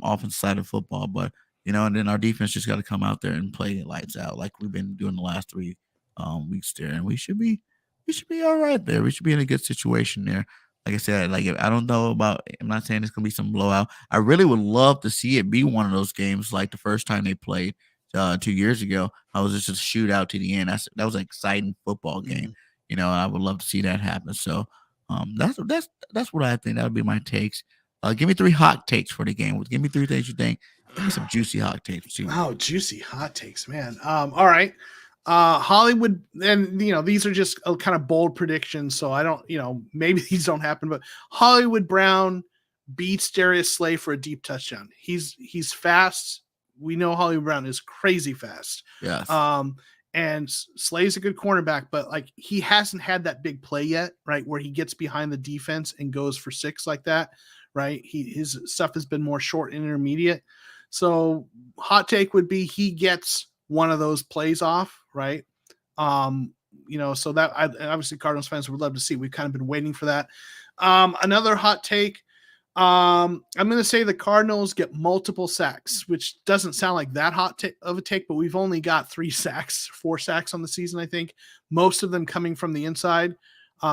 offensive side of football. But, you know, and then our defense just got to come out there and play lights out like we've been doing the last 3 weeks there. And we should be all right there. We should be in a good situation there. Like I said, like I don't know about, I'm not saying it's going to be some blowout. I really would love to see it be one of those games like the first time they played 2 years ago. I was just a shootout to the end. That was an exciting football game, you know. And I would love to see that happen. So that's what I think. That would be my takes. Give me 3 hot takes for the game. Give me 3 things you think. Give me some juicy hot takes too. Oh, juicy hot takes, man. All right. Hollywood, and you know, these are just a kind of bold predictions, so I don't, you know, maybe these don't happen, but Hollywood Brown beats Darius Slay for a deep touchdown. He's fast. We know Hollywood Brown is crazy fast. Yes. And Slay's a good cornerback, but like he hasn't had that big play yet, right? Where he gets behind the defense and goes for 6 like that, right? His stuff has been more short and intermediate. So hot take would be he gets one of those plays off, right? You know, so that obviously Cardinals fans would love to see. We've kind of been waiting for that. Another hot take. I'm going to say the Cardinals get multiple sacks, which doesn't sound like that hot of a take, but we've only got 4 sacks on the season, I think. Most of them coming from the inside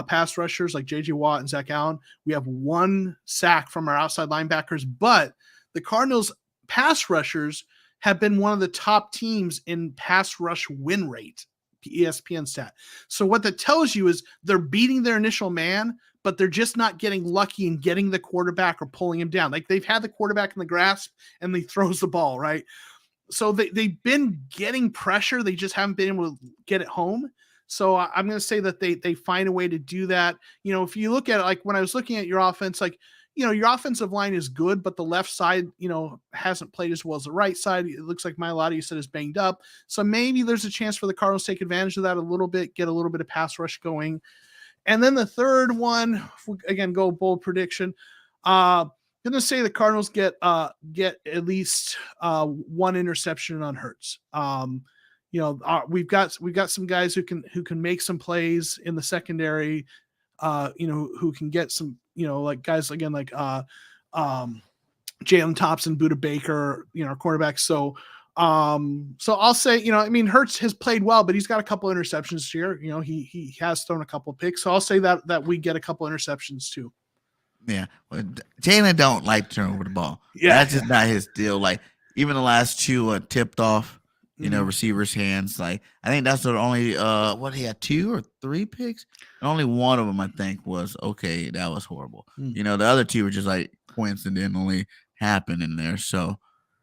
pass rushers like J.J. Watt and Zach Allen. We have 1 sack from our outside linebackers, but the Cardinals pass rushers have been one of the top teams in pass rush win rate, ESPN stat. So what that tells you is they're beating their initial man, but they're just not getting lucky in getting the quarterback or pulling him down. Like they've had the quarterback in the grasp and he throws the ball, right? So they've been getting pressure. They just haven't been able to get it home. So I'm going to say that they find a way to do that. You know, if you look at it, like when I was looking at your offense, like, you know, your offensive line is good, but the left side, you know, hasn't played as well as the right side. It looks like you said is banged up. So maybe there's a chance for the Cardinals to take advantage of that a little bit, get a little bit of pass rush going. And then the third one, again, go bold prediction. I'm going to say the Cardinals get at least 1 interception on Hurts. You know, we've got some guys who can make some plays in the secondary. You know, who can get some, you know, like guys again like Jalen Thompson, Budda Baker, you know, our quarterbacks. So So I'll say, I mean, Hurts has played well, but he's got a couple interceptions here. He has thrown a couple of picks. So I'll say that we get a couple interceptions too. Yeah, well, Jalen don't like to turn over the ball. Yeah. That's just not his deal. Like even the last two tipped off, receivers' hands. Like I think that's the only what he had 2 or 3 picks, and only one of them I think was okay. That was horrible. The other 2 were just like coincidentally happened in there. So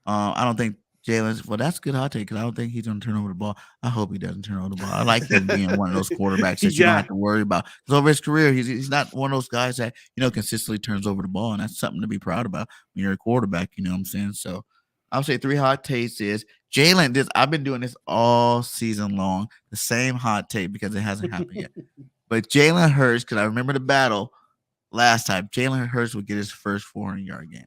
I don't think Jalen's. Well, that's a good hot take because I don't think he's going to turn over the ball. I hope he doesn't turn over the ball. I like him being one of those quarterbacks that you don't have to worry about. Because over his career, he's not one of those guys that consistently turns over the ball, and that's something to be proud about when you're a quarterback. You know what I'm saying? So I'll say 3 hot takes is Jalen. I've been doing this all season long, the same hot take because it hasn't happened yet. But Jalen Hurts, because I remember the battle last time. Jalen Hurts would get his first 400-yard game.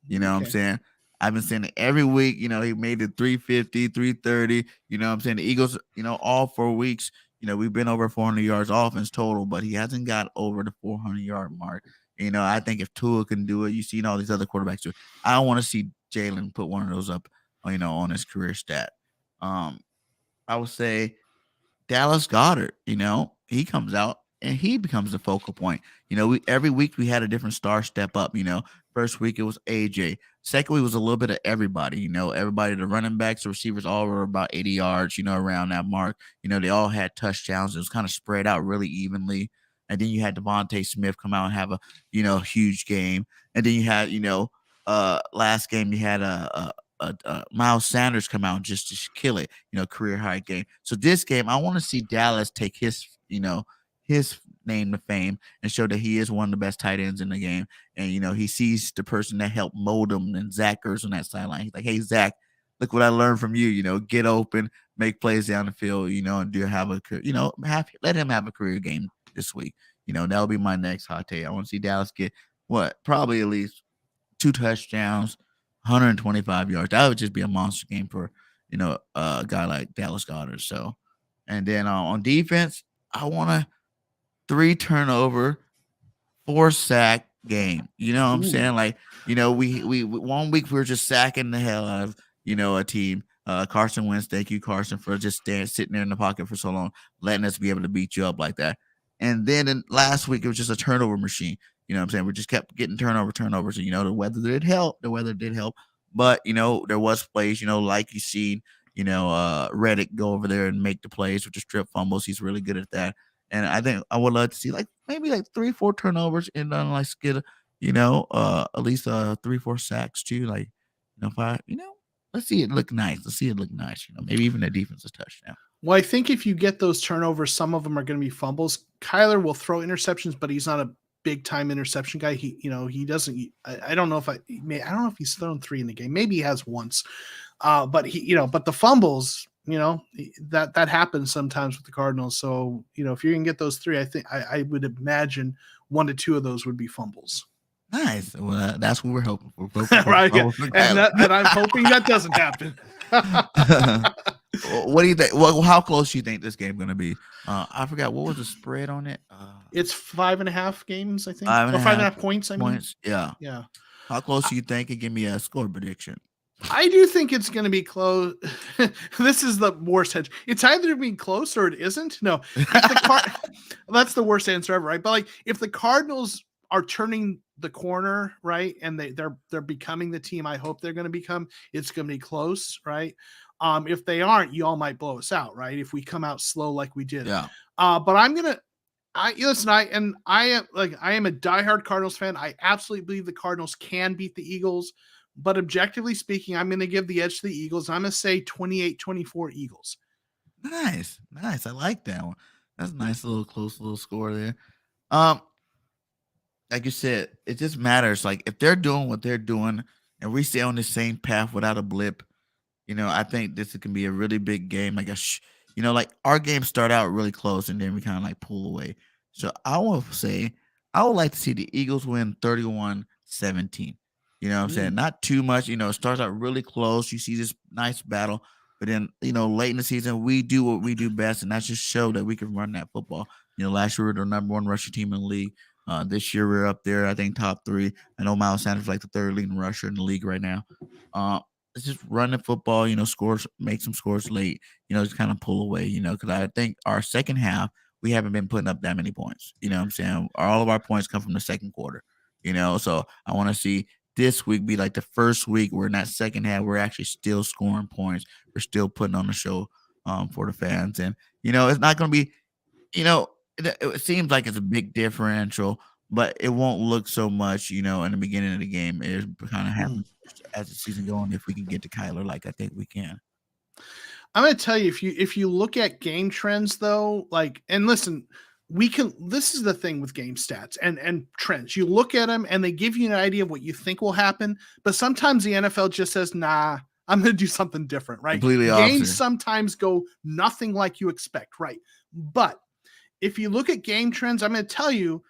You know what I'm saying? I've been saying it every week. He made it 350, 330. You know what I'm saying? The Eagles, all 4 weeks, we've been over 400 yards offense total, but he hasn't got over the 400-yard mark. I think if Tua can do it, you've seen all these other quarterbacks do it. I don't want to see Jalen put one of those up, on his career stat. I would say Dallas Goedert, he comes out and he becomes the focal point. Every week we had a different star step up. First week it was AJ. Second week was a little bit of everybody. Everybody, the running backs, the receivers, all were about 80 yards. Around that mark. They all had touchdowns. It was kind of spread out really evenly. And then you had Devontae Smith come out and have a huge game. And then you had last game you had Miles Sanders come out just to kill it. Career high game. So this game I want to see Dallas take his his name to fame and show that he is one of the best tight ends in the game. And, he sees the person that helped mold him and Zach Ertz on that sideline. He's like, hey, Zach, look what I learned from you, get open, make plays down the field, and let him have a career game this week. That'll be my next hot take. I want to see Dallas get probably at least 2 touchdowns, 125 yards. That would just be a monster game for, a guy like Dallas Goedert. So, and then on defense, I want to 3 turnover, 4 sack game. You know what I'm saying? Like, we 1 week we were just sacking the hell out of, a team. Carson Wentz, thank you, Carson, for just sitting there in the pocket for so long, letting us be able to beat you up like that. And then last week it was just a turnover machine. You know what I'm saying? We just kept getting turnovers. And, the weather did help. But, there was plays, like you seen, Reddick go over there and make the plays with the strip fumbles. He's really good at that. And I think I would love to see maybe 3-4 turnovers and then get at least 3-4 sacks too. Let's see it look nice. Maybe even a defensive touchdown. Well, I think if you get those turnovers, some of them are going to be fumbles. Kyler will throw interceptions, but he's not a big time interception guy. He doesn't. I don't know if he's thrown 3 in the game. Maybe he has once. But but the fumbles, that happens sometimes with the Cardinals. So, if you're going to get those 3, I think I would imagine 1 to 2 of those would be fumbles. Nice. Well, that's what we're hoping for. Right. Yeah. And I'm hoping that doesn't happen. What do you think? Well, how close do you think this game is going to be? I forgot. What was the spread on it? It's 5.5 games, I think. 5.5 points, I mean. Yeah. Yeah. How close do you think? And give me a score prediction. I do think it's going to be close. This is the worst hedge. It's either being close or it isn't. No, that's the worst answer ever, right? But if the Cardinals are turning the corner, right, and they're becoming the team I hope they're going to become, it's going to be close, right? If they aren't, you all might blow us out, right? If we come out slow like we did. Yeah. But I am a diehard Cardinals fan. I absolutely believe the Cardinals can beat the Eagles. But objectively speaking, I'm going to give the edge to the Eagles. I'm going to say 28-24 Eagles. Nice. I like that one. That's a nice close little score there. Like you said, it just matters. If they're doing what they're doing and we stay on the same path without a blip, I think this can be a really big game. Our games start out really close and then we kind of pull away. So I will say I would like to see the Eagles win 31-17. You know what I'm saying? Not too much. It starts out really close. You see this nice battle. But then, late in the season, we do what we do best, and that's just show that we can run that football. Last year we were the number 1 rushing team in the league. This year we're up there, I think, top 3. I know Miles Sanders is the 3rd leading rusher in the league right now. let's just run the football, scores, make some scores late, just kind of pull away, because I think our second half, we haven't been putting up that many points. You know what I'm saying? All of our points come from the second quarter, so I want to see this week be like the first week where in that second half, we're actually still scoring points. We're still putting on the show for the fans. And, it's not going to be, it seems like it's a big differential, but it won't look so much, in the beginning of the game. It kind of happens as the season goes on if we can get to Kyler like I think we can. I'm going to tell you, if you look at game trends though, and listen, this is the thing with game stats and trends. You look at them and they give you an idea of what you think will happen, but sometimes the NFL just says, nah, I'm going to do something different, right? Completely Games opposite. sometimes go nothing like you expect, right? But if you look at game trends, I'm going to tell you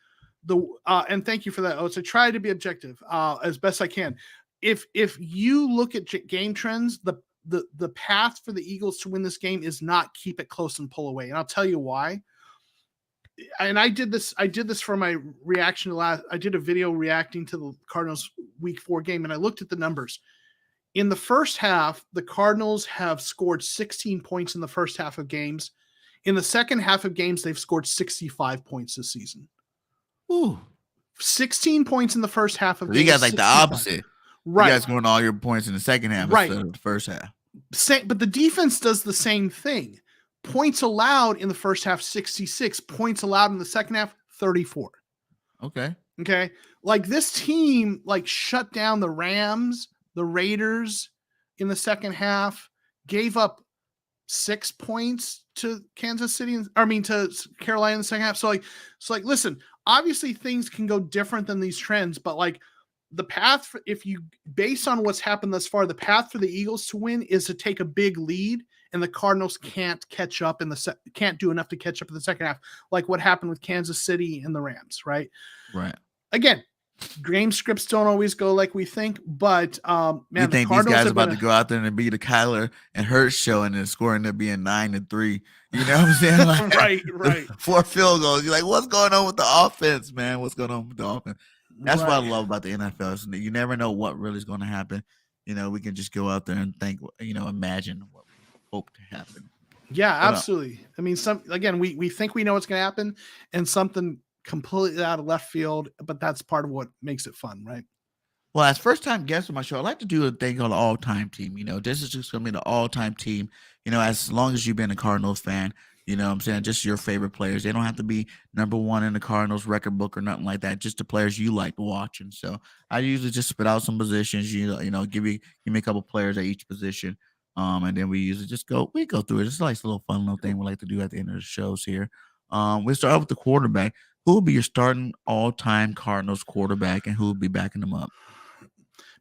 and thank you for that. I try to be objective as best I can. If you look at game trends, the path for the Eagles to win this game is not keep it close and pull away. And I'll tell you why. And I did this for my reaction to I did a video reacting to the Cardinals week 4 game. And I looked at the numbers in the first half. The Cardinals have scored 16 points in the first half of games. In the second half of games, they've scored 65 points this season. Ooh. 16 points in the first half of games. You guys like 65. The opposite. Right. You guys scoring all your points in the second half instead of the first half. But the defense does the same thing. Points allowed in the first half, 66. Points allowed in the second half, 34. Okay. Like this team, shut down the Rams, the Raiders in the second half, gave up 6 points to Kansas City. To Carolina in the second half. So listen, obviously things can go different than these trends, but the path, based on what's happened thus far, the path for the Eagles to win is to take a big lead, and the Cardinals can't catch up can't do enough to catch up in the second half, like what happened with Kansas City and the Rams, right? Right. Again, game scripts don't always go like we think, but man, you think these guys are about to go out there and be the Kyler and Hurts show, and then scoring to being 9-3. You know what I'm saying? Right. 4 field goals. You're like, what's going on with the offense, man? What's going on with the offense? That's what I love about the NFL. Is you never know what really is going to happen. We can just go out there and think, imagine what we hope to happen. Yeah, absolutely. I mean, we think we know what's going to happen, and something completely out of left field, but that's part of what makes it fun, right? Well, as first-time guest on my show, I like to do a thing called the all-time team. This is just going to be the all-time team. As long as you've been a Cardinals fan, what I'm saying, just your favorite players. They don't have to be number 1 in the Cardinals record book or nothing like that. Just the players you like watching. So I usually just spit out some positions. Give me a couple players at each position, and then we usually just go through it. It's like a little fun little thing we like to do at the end of the shows here. We start out with the quarterback. Who will be your starting all-time Cardinals quarterback, and who will be backing them up?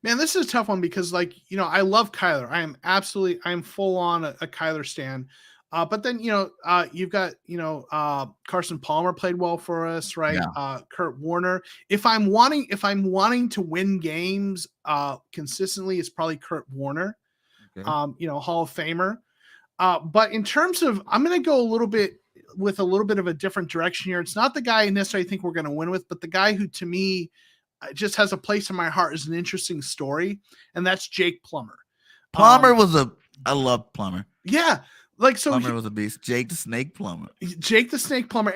Man, this is a tough one because, I love Kyler. I'm full on a Kyler stan. But then, you've got, Carson Palmer played well for us, right? Yeah. Kurt Warner. If I'm wanting to win games consistently, it's probably Kurt Warner, okay. Hall of Famer. But in terms of, I'm going to go a little bit of a different direction here. It's not the guy I necessarily think we're going to win with, but the guy who, to me, just has a place in my heart is an interesting story, and that's Jake Plummer. I love Plummer. Yeah. Plummer was a beast. Jake the Snake Plummer.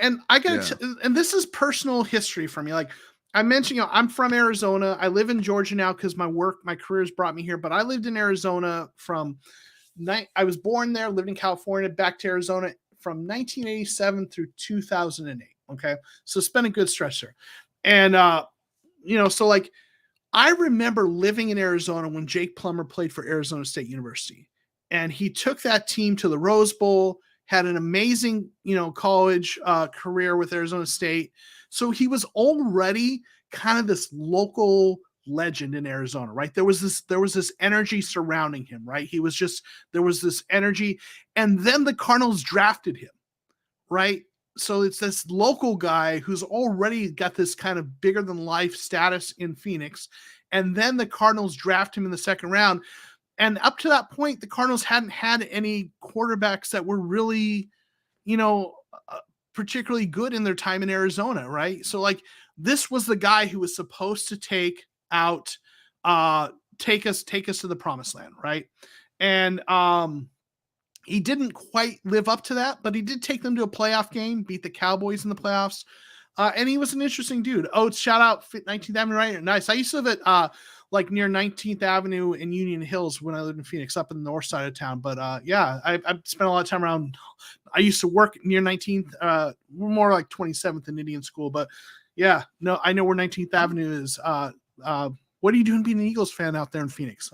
And I got and this is personal history for me. Like I mentioned, I'm from Arizona. I live in Georgia now because my career has brought me here, but I lived in Arizona I was born there, lived in California, back to Arizona from 1987 through 2008. Okay. So spent a good stretch there. And, I remember living in Arizona when Jake Plummer played for Arizona State University. And he took that team to the Rose Bowl, had an amazing, college career with Arizona State. So he was already kind of this local legend in Arizona, right? There was this energy surrounding him, right? There was this energy. And then the Cardinals drafted him, right? So it's this local guy who's already got this kind of bigger than life status in Phoenix. And then the Cardinals draft him in the second round. And up to that point, the Cardinals hadn't had any quarterbacks that were really, particularly good in their time in Arizona, right? So this was the guy who was supposed to take out take us to the promised land, right? And he didn't quite live up to that, but he did take them to a playoff game, beat the Cowboys in the playoffs. And he was an interesting dude. Oh, shout out 19th Avenue, right? Nice. I used to live at like near 19th Avenue in Union Hills when I lived in Phoenix, up in the north side of town. But yeah, I spent a lot of time around. I used to work near 19th, more like 27th in Indian School. But yeah, no, I know where 19th Avenue is. What are you doing being an Eagles fan out there in Phoenix?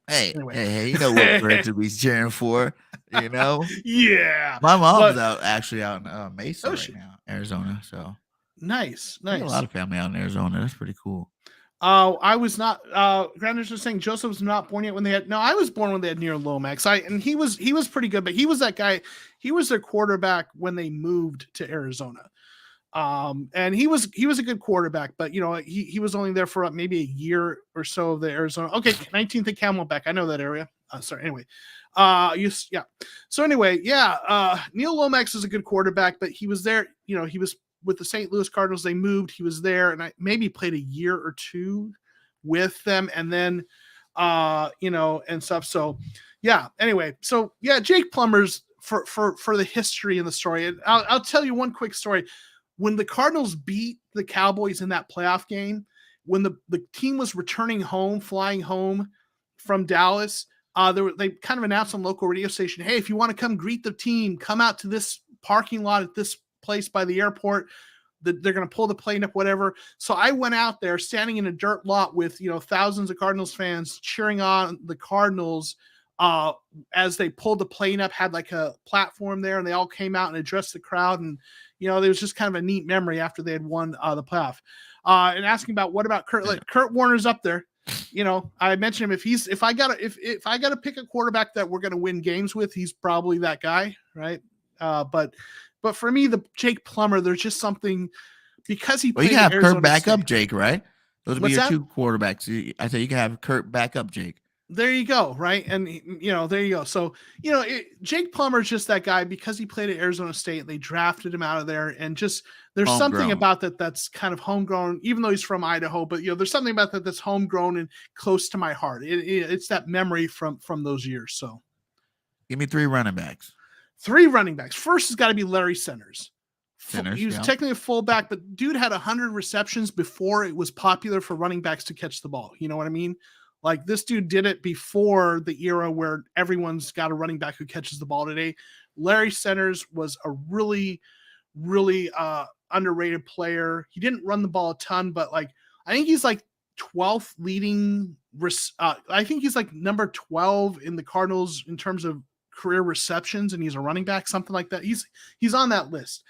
Anyway. Hey, you know what bird to be cheering for, you know? Yeah. My mom's actually out in Mesa now, Arizona. So nice. A lot of family out in Arizona. That's pretty cool. I was not. Granders was saying Joseph was not born yet when they had. No, I was born when they had Neil Lomax. And he was pretty good, but he was that guy. He was their quarterback when they moved to Arizona. And he was a good quarterback, but you know, he was only there for maybe a year or so of the Arizona. Okay, 19th and Camelback. I know that area. Sorry. Anyway, yeah. So anyway, yeah. Neil Lomax is a good quarterback, but he was there. You know, he was with the St. Louis Cardinals. They moved. He was there, and I maybe played a year or two with them, and then, you know, and stuff. So, yeah. Anyway, so yeah, Jake Plummer's for the history and the story. And I'll tell you one quick story. When the Cardinals beat the Cowboys in that playoff game, when the team was returning home, flying home from Dallas, they kind of announced on local radio station, hey, if you want to come greet the team, come out to this parking lot at this place by the airport. They're going to pull the plane up, whatever. So I went out there standing in a dirt lot with, you know, thousands of Cardinals fans cheering on the Cardinals as they pulled the plane up, had like a platform there, and they all came out and addressed the crowd. And, you know, there was just kind of a neat memory after they had won the playoff. And asking about what about Kurt? Like, Kurt Warner's up there. You know, I mentioned him. If I gotta pick a quarterback that we're gonna win games with, he's probably that guy, right? But for me, the Jake Plummer, there's just something because he. Well, you can have Arizona Kurt back State. up Jake, right? Those would be your two quarterbacks. I said you can have Kurt back up Jake. There you go, right? And, you know, there you go. So, you know, Jake Plummer is just that guy because he played at Arizona State. They drafted him out of there, and just there's something about that that's kind of homegrown, even though he's from Idaho. But, you know, there's something about that that's homegrown and close to my heart. It's that memory from those years. So give me 3 running backs. 3 running backs. First has got to be Larry Centers. He was technically a fullback, but dude had 100 receptions before it was popular for running backs to catch the ball. You know what I mean? Like, this dude did it before the era where everyone's got a running back who catches the ball today. Larry Centers was a really, really underrated player. He didn't run the ball a ton, but like, I think he's like 12th leading. I think he's like number 12 in the Cardinals in terms of career receptions, and he's a running back, something like that. He's on that list.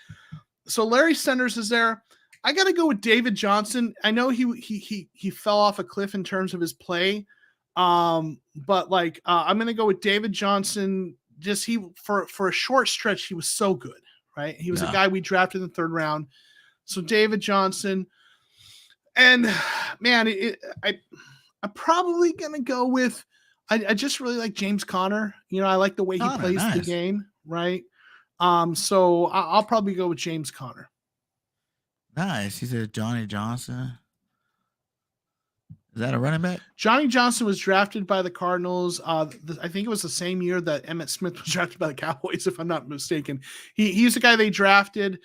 So Larry Centers is there. I got to go with David Johnson. I know he fell off a cliff in terms of his play, but like I'm going to go with David Johnson. Just for a short stretch, he was so good, right? He was a guy we drafted in the 3rd round. So David Johnson, and man, I'm probably going to go with. I just really like James Conner. You know, I like the way he plays the game, right? So I'll probably go with James Conner. Nice. He said Johnny Johnson. Is that a running back? Johnny Johnson was drafted by the Cardinals. I think it was the same year that Emmitt Smith was drafted by the Cowboys, if I'm not mistaken. He's the guy they drafted,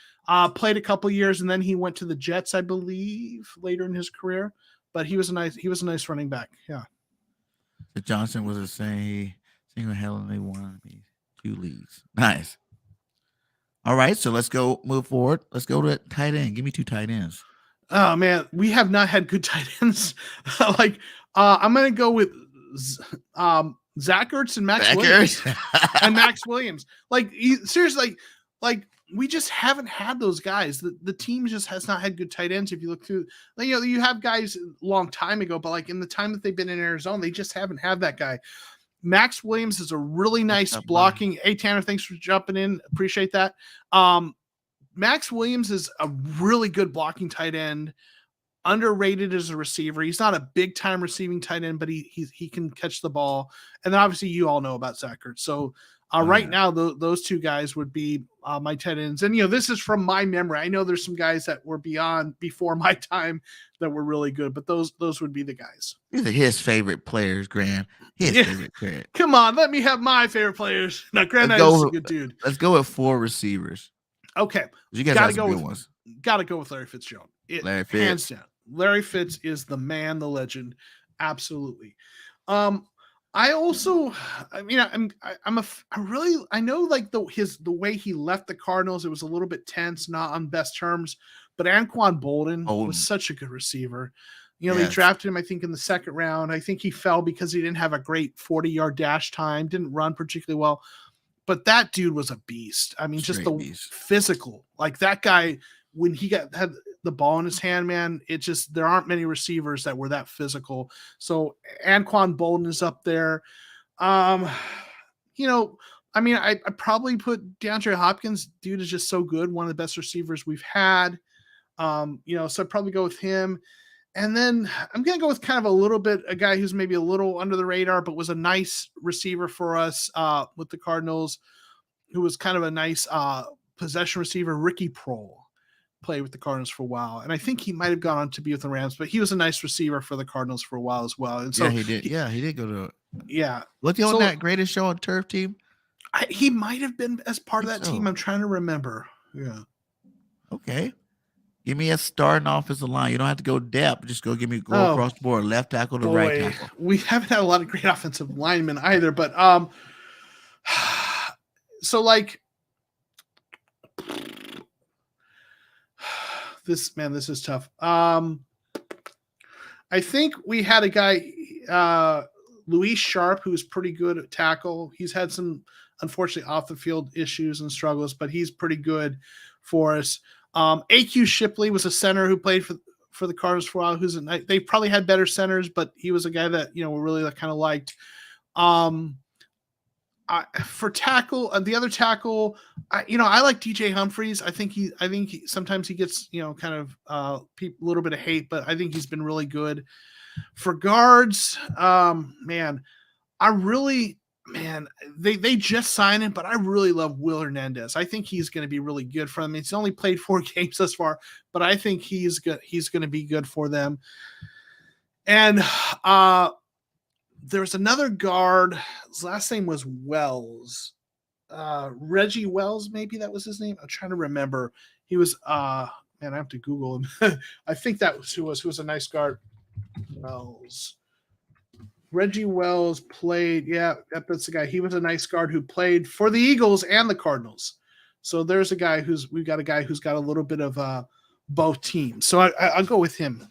played a couple years, and then he went to the Jets, I believe, later in his career. But he was a nice running back. Yeah. So Johnson was the same. Single-handedly won 2 leagues. Nice. All right, so let's move forward. Let's go to tight end. Give me 2 tight ends. Oh man, we have not had good tight ends. I'm gonna go with Zach Ertz and Max Williams. And Max Williams. Seriously, we just haven't had those guys. The team just has not had good tight ends. If you look through, you know, you have guys a long time ago, but like in the time that they've been in Arizona, they just haven't had that guy. Max Williams is a really nice blocking. Hey, Tanner, thanks for jumping in. Appreciate that. Max Williams is a really good blocking tight end, underrated as a receiver. He's not a big time receiving tight end, but he can catch the ball. And then obviously you all know about Zach Ertz. So Right now, those two guys would be my tight ends. And, this is from my memory. I know there's some guys that were before my time that were really good, but those would be the guys. These are his favorite players, Graham. Favorite players. Come on, let me have my favorite players. Now, Graham is a good dude. Let's go with 4 receivers. Okay. You guys got some good ones. Got to go with Larry Fitzgerald. Larry Fitz. Hands down. Larry Fitz is the man, the legend. Absolutely. I also, I know like the way he left the Cardinals, it was a little bit tense, not on best terms, but Anquan Bolden was such a good receiver. They drafted him, I think, in the 2nd round. I think he fell because he didn't have a great 40-yard dash time, didn't run particularly well, but that dude was a beast. I mean, just the beast. Physical, like that guy, when he had the ball in his hand, man, there aren't many receivers that were that physical. So Anquan Bolden is up there. I probably put DeAndre Hopkins. Dude is just so good. One of the best receivers we've had. So I'd probably go with him. And then I'm going to go with kind of a guy who's maybe a little under the radar, but was a nice receiver for us with the Cardinals, who was kind of a nice possession receiver, Ricky Prohl. Played with the Cardinals for a while, and I think he might have gone on to be with the Rams, but he was a nice receiver for the Cardinals for a while as well. And so he did. He did go to. Yeah, was he on that Greatest Show on Turf team? He might have been as part of that team. I'm trying to remember. Yeah. Okay. Give me a starting offensive line. You don't have to go depth. Just go across the board, left tackle to right tackle. We haven't had a lot of great offensive linemen either, but so like. This is tough. I think we had a guy, Luis Sharp, who's pretty good at tackle. He's had some, unfortunately, off the field issues and struggles, but he's pretty good for us. AQ Shipley was a center who played for the Cardinals for a while. They probably had better centers, but he was a guy that we really kind of liked. For tackle, the other tackle, I like DJ Humphries. I think he sometimes he gets kind of a little bit of hate, but I think he's been really good. For guards, they just signed him, but I really love Will Hernandez. I think he's going to be really good for them. He's only played 4 games thus far, but I think he's good. He's going to be good for them. And there's another guard. His last name was Wells. Reggie Wells, maybe that was his name. I'm trying to remember. He was I have to Google him. I think that was who was a nice guard. Wells. Reggie Wells played, that's the guy. He was a nice guard who played for the Eagles and the Cardinals. So there's a guy we've got a little bit of both teams. So I'll go with him.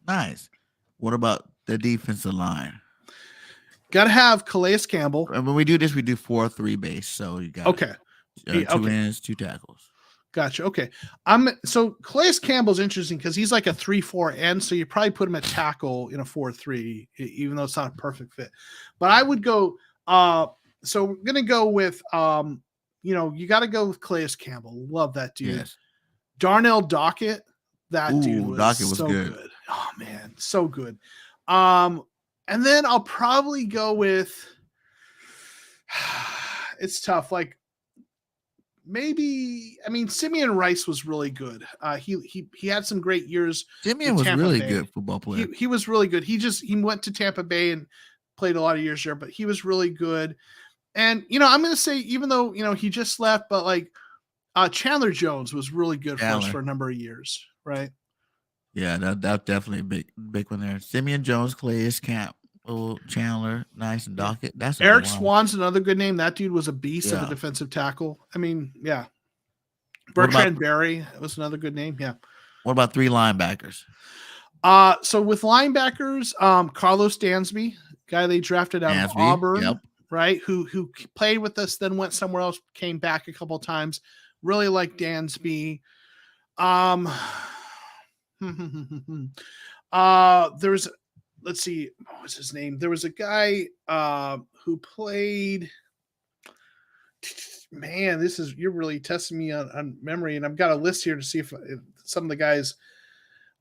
Nice. What about the defensive line? Got to have Calais Campbell. And when we do this, we do 4-3 base. So you got 2 ends, 2 tackles. Gotcha. Okay. So Calais Campbell's interesting because he's like a 3-4 end. So you probably put him at tackle in a 4-3, even though it's not a perfect fit. But I would go. So we're gonna go with you got to go with Calais Campbell. Love that dude. Yes. Darnell Dockett. That dude was Dockett was so good. Oh man, so good. And then I'll probably go with. It's tough. Like maybe, Simeon Rice was really good. He had some great years. Simeon was really good football player. He was really good. He went to Tampa Bay and played a lot of years there, but he was really good. And I'm going to say, even though he just left, but like Chandler Jones was really good for us for a number of years, right? Yeah, that's definitely a big one there. Simeon Jones, Calais Campbell, Chandler, nice, and Dockett. That's Eric Swan's another good name. That dude was a beast of a defensive tackle. Bertrand Berry was another good name. Yeah. What about 3 linebackers? So with linebackers, Carlos Dansby, guy they drafted out of Auburn, right? Who played with us, then went somewhere else, came back a couple of times. Really like Dansby. There's, let's see, what was his name? There was a guy who played. Man, you're really testing me on memory, and I've got a list here to see if some of the guys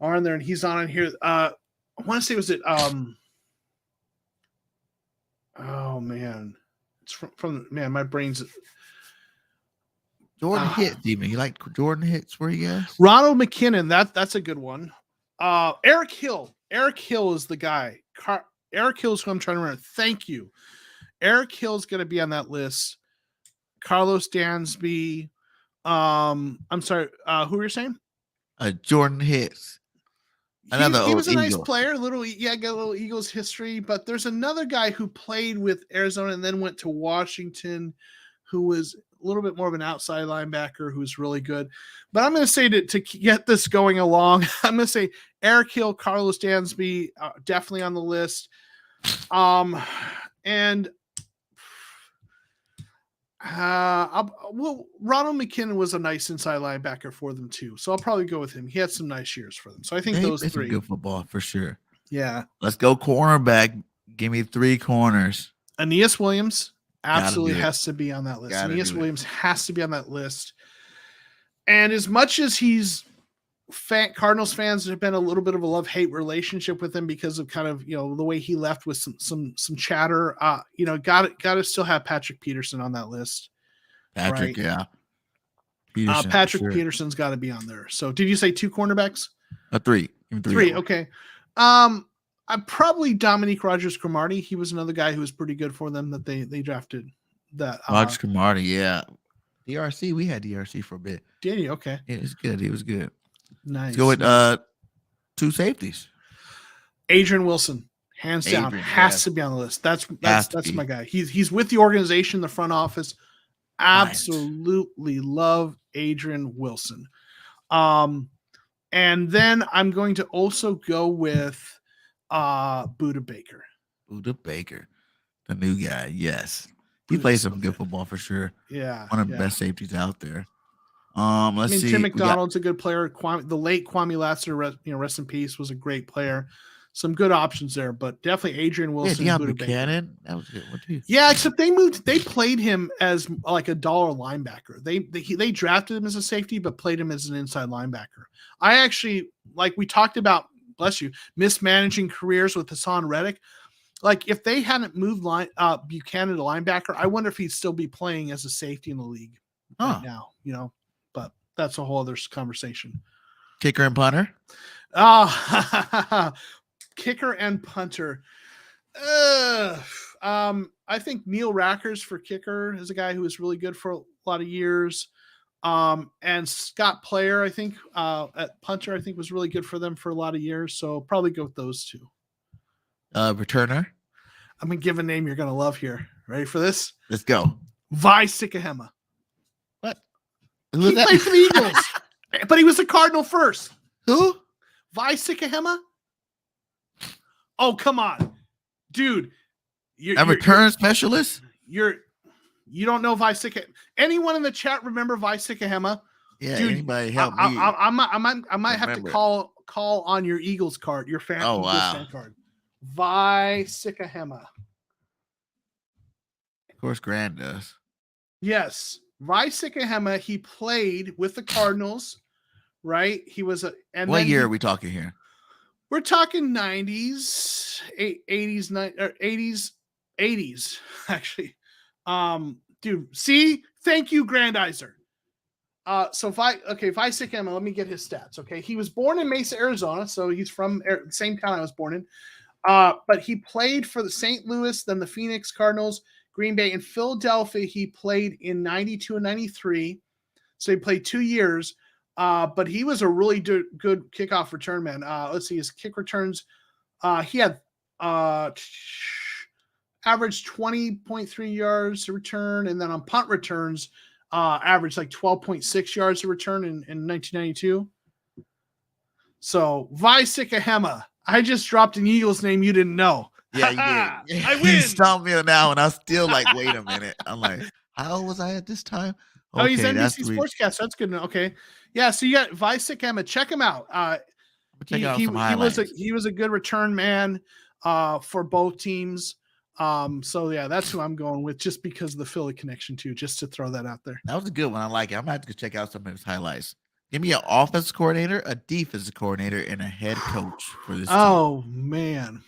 are in there, and he's on in here. I want to say, was it? Oh man, It's from man, my brain's Jordan Hicks, even you like Jordan Hicks? Where you guys? Ronald McKinnon. That's a good one. Eric Hill. Eric Hill is the guy. Eric Hill is who I'm trying to remember. Thank you. Eric Hill is going to be on that list. Carlos Dansby. I'm sorry. Who were you saying? Jordan Hicks. Another he was a Eagle. nice player. Got a little Eagles history. But there's another guy who played with Arizona and then went to Washington, who was a little bit more of an outside linebacker who's really good. But I'm going to say to get this going along, I'm going to say Eric Hill, Carlos Dansby, definitely on the list. And Ronald McKinnon was a nice inside linebacker for them too. So I'll probably go with him. He had some nice years for them. So I think those three. Good football for sure. Yeah. Let's go cornerback. Give me 3 corners. Aeneas Williams absolutely has to be on that list. Aeneas Williams has to be on that list. And as much as he's Cardinals fans have been a little bit of a love-hate relationship with him because of kind of, the way he left with some chatter, got to still have Patrick Peterson on that list. Patrick, right? Yeah. Peterson, Patrick Peterson's got to be on there. So did you say 2 cornerbacks? 3. 3. Okay. I'm probably Dominique Rodgers-Cromartie. He was another guy who was pretty good for them that they drafted. That Rodgers-Cromartie, yeah. DRC, we had DRC for a bit. Did you? Okay. Yeah, it's good. He was good. Nice. Let's go with 2 safeties. Adrian Wilson, hands down, has to be on the list. That's my guy. He's with the organization, the front office. Absolutely love Adrian Wilson. And then I'm going to also go with Budda Baker. Budda Baker, the new guy. Yes, he plays some good football for sure. Yeah, one of the best safeties out there. Let's see. Tim McDonald's a good player. The late Kwame Lassiter, rest in peace, was a great player. Some good options there, but definitely Adrian Wilson. Yeah, Buchanan. That was a good one too. Yeah, except they played him as like a dollar linebacker. They drafted him as a safety, but played him as an inside linebacker. I actually, like we talked about, bless you, mismanaging careers with Hassan Reddick. Like if they hadn't moved Buchanan to linebacker, I wonder if he'd still be playing as a safety in the league right now. But that's a whole other conversation. Kicker and punter. Kicker and punter. I think Neil Rackers for kicker is a guy who was really good for a lot of years. And Scott Player, I think, at punter, I think was really good for them for a lot of years. So probably go with those 2. Returner. I'm going to give a name you're going to love here. Ready for this? Let's go. Vi Sikahema. What? He played for the Eagles, but he was a Cardinal first. Who? Vi Sikahema? Oh, come on. Dude. A return specialist? You don't know Vi Sikahema. Anyone in the chat remember Vi Sikahema? Yeah, dude, anybody help me. I might have to call on your Eagles card, your fan, fan card. Vi Sikahema. Of course, Grant does. Yes. Vi Sikahema, he played with the Cardinals, right? He was what year are we talking here? We're talking 90s, 80s, actually. Dude, see? Thank you, Grandizer. So Vi Sikahema, let me get his stats, okay? He was born in Mesa, Arizona, so he's from the same town I was born in. But he played for the St. Louis, then the Phoenix Cardinals, Green Bay, and Philadelphia. He played in 92 and 93. So he played 2 years. But he was a really good kickoff return man. Let's see, his kick returns. He had averaged 20.3 yards to return. And then on punt returns, averaged like 12.6 yards to return in 1992. So Vi Sikahema. I just dropped an Eagles name you didn't know. Yeah, you did. I win. You stumped me now, and I was still like, wait a minute. I'm like, how old was I at this time? Okay, he's NBC Sportscast. That's good. Okay. Yeah, so you got Vi Sikahema. Check him out. He was a good return man for both teams. So yeah, that's who I'm going with just because of the Philly connection too, just to throw that out there. That was a good one. I like it. I'm gonna have to check out some of his highlights. Give me an offense coordinator, a defense coordinator, and a head coach for this team. Oh man.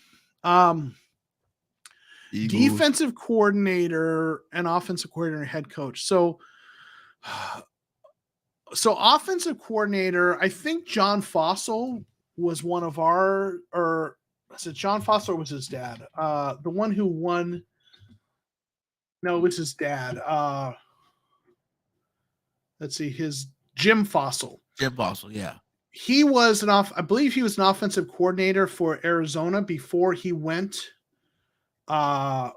Eagles. Defensive coordinator and offensive coordinator and head coach. So offensive coordinator, I think John Fossil was one of our, or is it John Fossil was his dad? The one who won. No, it was his dad. Let's see, his Jim Fossil. Jim Fossil, yeah. He was I believe he was an offensive coordinator for Arizona before he went to,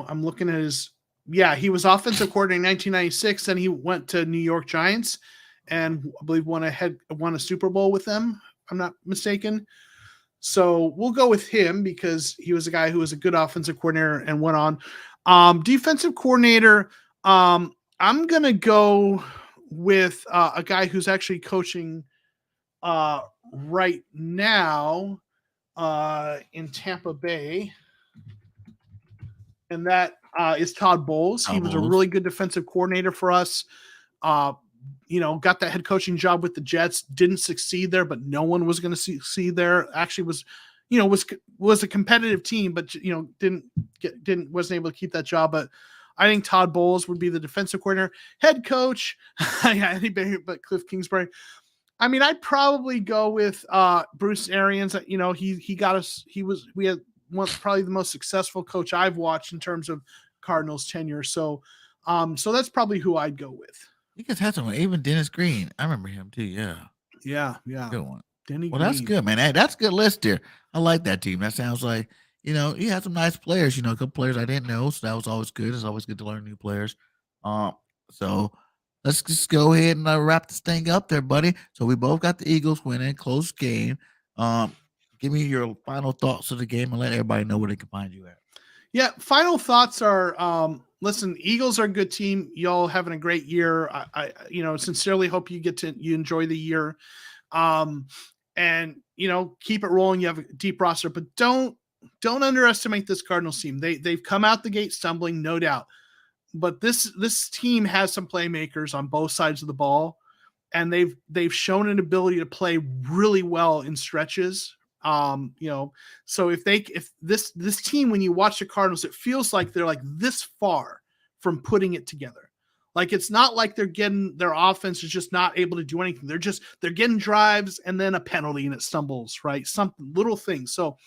I'm looking at his, he was offensive coordinator in 1996. Then he went to New York Giants and I believe won a Super Bowl with them, if I'm not mistaken. So we'll go with him because he was a guy who was a good offensive coordinator and went on. Defensive coordinator, I'm going to go with a guy who's actually coaching right now in Tampa Bay. And that is Todd Bowles. He was a really good defensive coordinator for us. Got that head coaching job with the Jets, didn't succeed there, but no one was going to succeed there. Actually was a competitive team, but wasn't able to keep that job. But I think Todd Bowles would be the defensive coordinator. Head coach, anybody but Cliff Kingsbury. I mean, I'd probably go with Bruce Arians. He got us. We had probably the most successful coach I've watched in terms of Cardinals tenure. So that's probably who I'd go with. You guys had someone, even Dennis Green. I remember him too. Yeah. Good one. Denny well, Green. That's good, man. Hey, that's a good list there. I like that team. That sounds like, you had some nice players, a couple players I didn't know. So that was always good. It's always good to learn new players. So let's just go ahead and wrap this thing up there, buddy. So we both got the Eagles winning, close game. Give me your final thoughts of the game and let everybody know where they can find you at. Yeah, final thoughts are, listen, Eagles are a good team. Y'all having a great year. I sincerely hope you enjoy the year. And keep it rolling. You have a deep roster, but don't underestimate this Cardinals team. They've come out the gate stumbling, no doubt. But this team has some playmakers on both sides of the ball, and they've shown an ability to play really well in stretches. So if this team, when you watch the Cardinals, it feels like they're like this far from putting it together. Like, it's not like their offense is just not able to do anything. They're getting drives and then a penalty and it stumbles, right? Some little things. So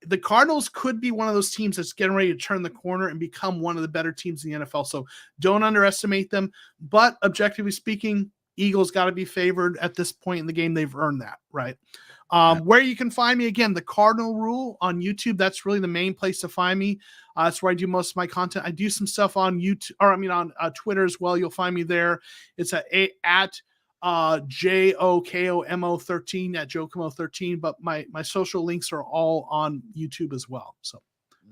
the Cardinals could be one of those teams that's getting ready to turn the corner and become one of the better teams in the NFL. So don't underestimate them. But objectively speaking, Eagles got to be favored at this point in the game. They've earned that, right? Where you can find me, again, the Cardinal Rule on YouTube. That's really the main place to find me. That's where I do most of my content. I do some stuff on YouTube, on Twitter as well. You'll find me there. It's at JOKOMO13 at JOKOMO13. But my social links are all on YouTube as well. So,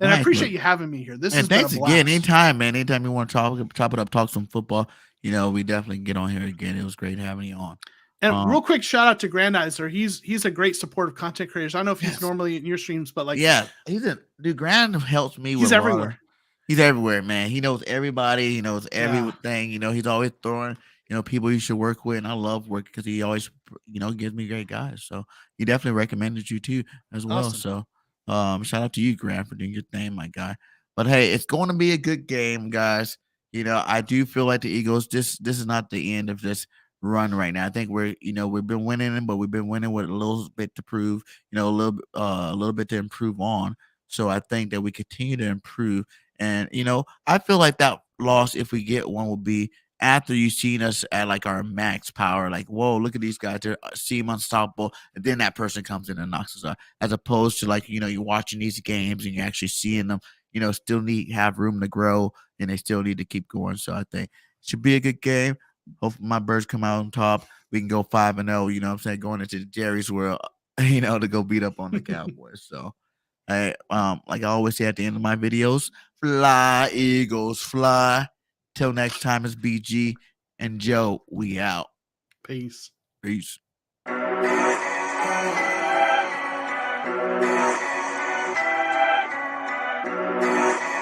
and I appreciate you having me here. This is thanks again. Anytime, man. Anytime you want to chop it up, talk some football. We definitely get on here again. It was great having you on. And real quick shout out to Grandizer. He's a great supportive content creator. I don't know if he's normally in your streams, but Grand helps me. He's everywhere. He's everywhere, man. He knows everybody. He knows everything. He's always throwing people you should work with, and I love working because he always gives me great guys. So he definitely recommended you too as well. Awesome. So shout out to you, Grant, for doing your thing, my guy. But hey, it's going to be a good game, guys. I do feel like the Eagles. This is not the end of this run right now. I think we've been winning, but we've been winning with a little bit to prove, a little bit to improve on. So I think that we continue to improve. And I feel like that loss, if we get one, will be after you've seen us at like our max power. Like, whoa, look at these guys, they seem unstoppable, and then that person comes in and knocks us out. As opposed to like you're watching these games and you're actually seeing them. Still have room to grow, and they still need to keep going. So I think it should be a good game. Hopefully my Birds come out on top. We can go 5-0, going into Jerry's world, to go beat up on the Cowboys. So like I always say at the end of my videos, fly, Eagles, fly. Till next time, it's BG and Joe. We out. Peace. Peace.